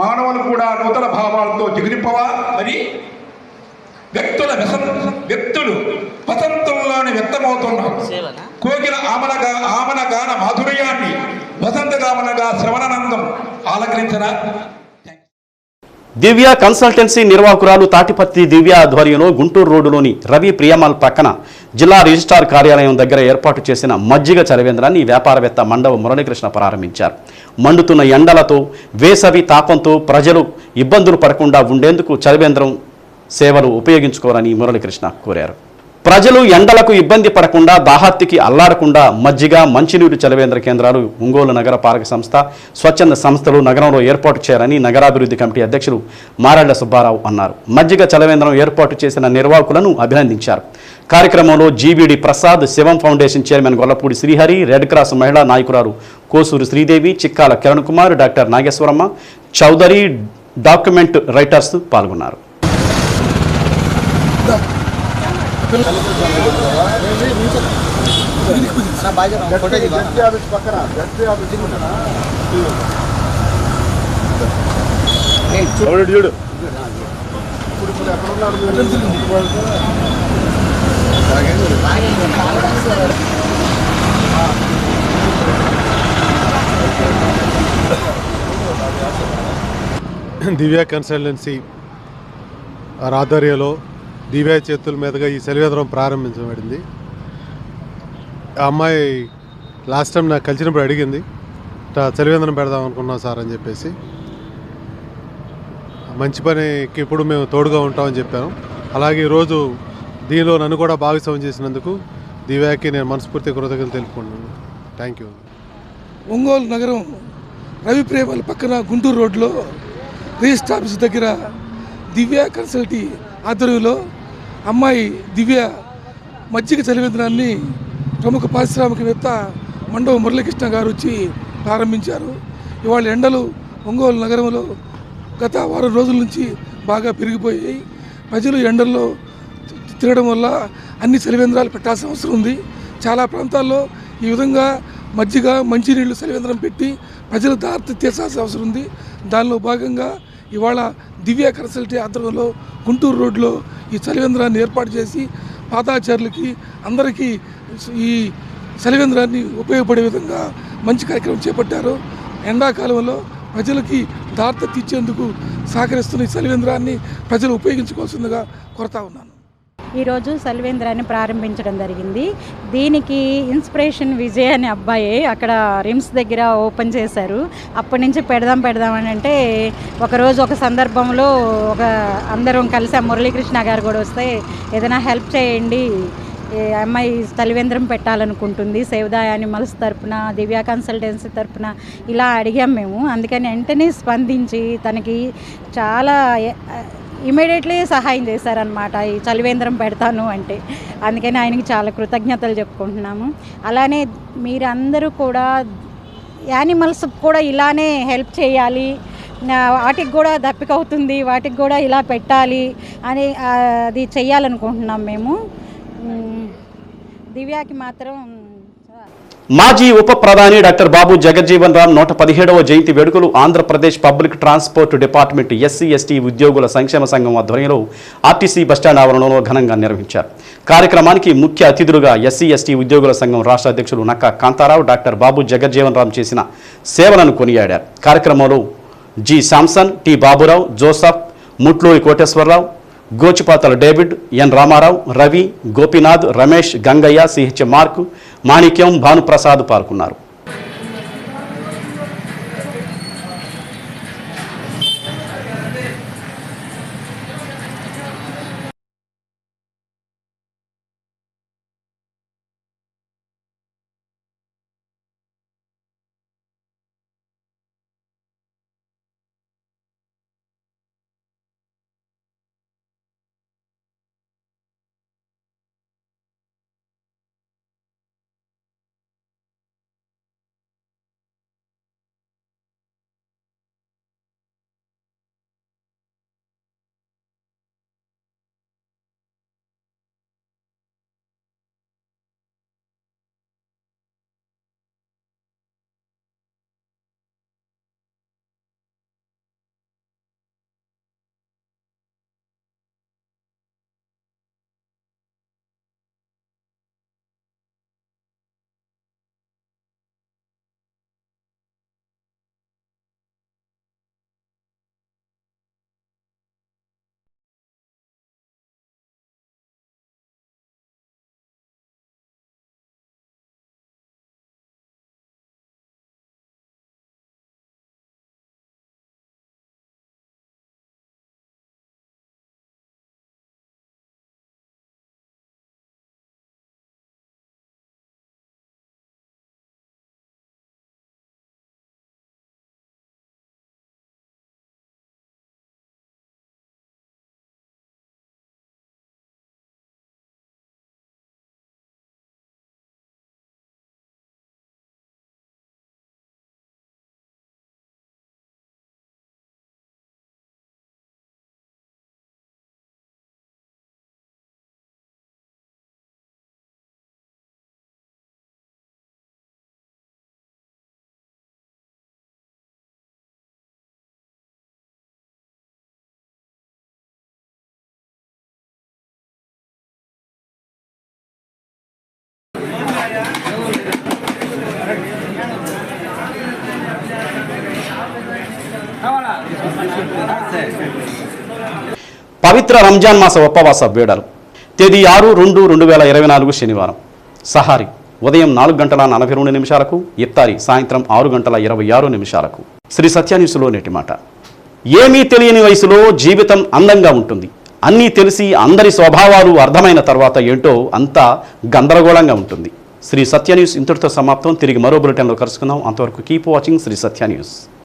మానవులు కూడా నూతన భావాలతో చిగురింపవా? మరి వ్యక్తులు వసంతంలోనే వ్యక్తమవుతున్నారు. కోకిల ఆమన గాన మాధుర్యాన్ని వసంతగామనగా శ్రవణానందం ఆలకరించరా? దివ్య కన్సల్టెన్సీ నిర్వాహకురాలు తాటిపత్తి దివ్య ఆధ్వర్యంలో గుంటూరు రోడ్డులోని రవి ప్రియమాల్ పక్కన జిల్లా రిజిస్ట్రార్ కార్యాలయం దగ్గర ఏర్పాటు చేసిన మజ్జిగ చలివేంద్రాన్ని వ్యాపారవేత్త మండవ మురళీకృష్ణ ప్రారంభించారు. మండుతున్న ఎండలతో, వేసవి తాపంతో ప్రజలు ఇబ్బందులు పడకుండా ఉండేందుకు చలివేంద్రం సేవలు ఉపయోగించుకోవాలని మురళీకృష్ణ కోరారు. ప్రజలు ఎండలకు ఇబ్బంది పడకుండా, దాహార్తికి అల్లాడకుండా మజ్జిగ, మంచినీరు చలివేంద్ర కేంద్రాలు ఒంగోలు నగర పాలక సంస్థ, స్వచ్ఛంద సంస్థలు నగరంలో ఏర్పాటు చేయాలని నగరాభివృద్ధి కమిటీ అధ్యక్షులు మారెళ్ల సుబ్బారావు అన్నారు. మజ్జిగ చలివేంద్రం ఏర్పాటు చేసిన నిర్వాహకులను అభినందించారు. కార్యక్రమంలో GVD Prasad, Shivam foundation chairman Gollapudi Srihari, red cross మహిళా నాయకురాలు Kosuru Sridevi, Chikkala Kiran Kumar, doctor Nageswaramma Chowdary, document writers పాల్గొన్నారు. చూడు దివ్య కన్సల్టెన్సీ ఆధ్వర్యంలో దివ్య చేతుల మీదుగా ఈ చలివేంద్రం ప్రారంభించబడింది. ఆ అమ్మాయి లాస్ట్ టైం నాకు కలిసినప్పుడు అడిగింది, చలివేంద్రం పెడదాం అనుకున్నాం సార్ అని చెప్పేసి. మంచి పనికి ఇప్పుడు మేము తోడుగా ఉంటామని చెప్పాను. అలాగే ఈరోజు దీనిలో నన్ను కూడా భాగస్వామ్యం చేసినందుకు దివ్యాకి నేను మనస్ఫూర్తి కృతజ్ఞతలు తెలుపుకుంటున్నాను. Thank you. ఒంగోలు నగరం రవి ప్రేమల పక్కన గుంటూరు రోడ్లో రిజిస్టర్ ఆఫీస్ దగ్గర దివ్య కన్సల్టీ ఆధ్వర్యంలో అమ్మాయి దివ్య మజ్జిగ చలివేంద్రాన్ని ప్రముఖ పారిశ్రామికవేత్త మండవ మురళీకృష్ణ గారు వచ్చి ప్రారంభించారు. ఇవాళ ఎండలు ఒంగోలు నగరంలో గత వారం రోజుల నుంచి బాగా పెరిగిపోయాయి. ప్రజలు ఎండల్లో తిరగడం వల్ల అన్ని చలివేంద్రాలు పెట్టాల్సిన అవసరం ఉంది. చాలా ప్రాంతాల్లో ఈ విధంగా మజ్జిగ, మంచినీళ్ళు చలివేంద్రం పెట్టి ప్రజలు దారి తీర్చాల్సిన అవసరం ఉంది. దానిలో భాగంగా ఇవాళ దివ్య కన్సల్టీ ఆధ్వర్యంలో గుంటూరు రోడ్లో ఈ చలివేంద్రాన్ని ఏర్పాటు చేసి పాదాచారులకి అందరికీ ఈ చలివేంద్రాన్ని ఉపయోగపడే విధంగా మంచి కార్యక్రమం చేపట్టారు. ఎండాకాలంలో ప్రజలకి దారి తీర్చేందుకు సహకరిస్తున్న ఈ చలివేంద్రాన్ని ప్రజలు ఉపయోగించుకోవాల్సిందిగా కోరుతా ఉన్నాను. ఈరోజు చలివేంద్రాన్ని ప్రారంభించడం జరిగింది. దీనికి ఇన్స్పిరేషన్ విజయ్ అనే అబ్బాయి అక్కడ రిమ్స్ దగ్గర ఓపెన్ చేశారు. అప్పటి నుంచి పెడదాం అని అంటే ఒకరోజు ఒక సందర్భంలో అందరం కలిసి మురళీకృష్ణ గారు కూడా వస్తే ఏదైనా హెల్ప్ చేయండి, అమ్మాయి చలివేంద్రం పెట్టాలనుకుంటుంది సేవ్ ద యానిమల్స్ తరపున, దివ్య కన్సల్టెన్సీ తరపున ఇలా అడిగాం మేము. అందుకని వెంటనే స్పందించి తనకి చాలా ఇమీడియట్లీ సహాయం చేశారనమాట. ఈ చలివేంద్రం పెడతాను అంటే అందుకని ఆయనకి చాలా కృతజ్ఞతలు చెప్పుకుంటున్నాము. అలానే మీరందరూ కూడా యానిమల్స్ కూడా ఇలానే హెల్ప్ చేయాలి, వాటికి కూడా దప్పిక అవుతుంది, వాటికి కూడా ఇలా పెట్టాలి అని అది చెయ్యాలనుకుంటున్నాం మేము. దివ్యాకి మాత్రం మాజీ ఉప ప్రధాని డాక్టర్ బాబు జగజ్జీవన్ రామ్ 117వ జయంతి వేడుకలు ఆంధ్రప్రదేశ్ పబ్లిక్ ట్రాన్స్పోర్ట్ డిపార్ట్మెంట్ ఎస్సీ/ఎస్టీ ఉద్యోగుల సంక్షేమ సంఘం ఆధ్వర్యంలో ఆర్టీసీ బస్టాండ్ ఆవరణలో ఘనంగా నిర్వహించారు. కార్యక్రమానికి ముఖ్య అతిథులుగా ఎస్సీ/ఎస్టీ ఉద్యోగుల సంఘం రాష్ట్ర అధ్యక్షులు నక్కా కాంతారావు డాక్టర్ బాబు జగజ్జీవన్ రామ్ చేసిన సేవలను కొనియాడారు. కార్యక్రమంలో G Samson, T Baburao, Joseph, Mutluri Koteswara Rao, Gochipatala David, N Rama Rao, Ravi, Gopinath, Ramesh, Gangaiah, CH Mark, Manikyam, Bhanu Prasad పాల్గొన్నారు. పవిత్ర రంజాన్ మాస ఉపవాస వేడలు. తేదీ 6/2/2024 శనివారం. సహారి ఉదయం 4:42 ఇఫ్తారి సాయంత్రం 6:26 శ్రీ సత్యాన్యూస్లో నేటి మాట. ఏమీ తెలియని వయసులో జీవితం అందంగా ఉంటుంది. అన్నీ తెలిసి అందరి స్వభావాలు అర్థమైన తర్వాత ఏంటో అంతా గందరగోళంగా ఉంటుంది. శ్రీ సత్య న్యూస్ ఇంతటితో సమాప్తం. తిరిగి మరో బులెటిన్లో కలుసుకుందాం. అంతవరకు కీప్ వాచింగ్ శ్రీ సత్య న్యూస్.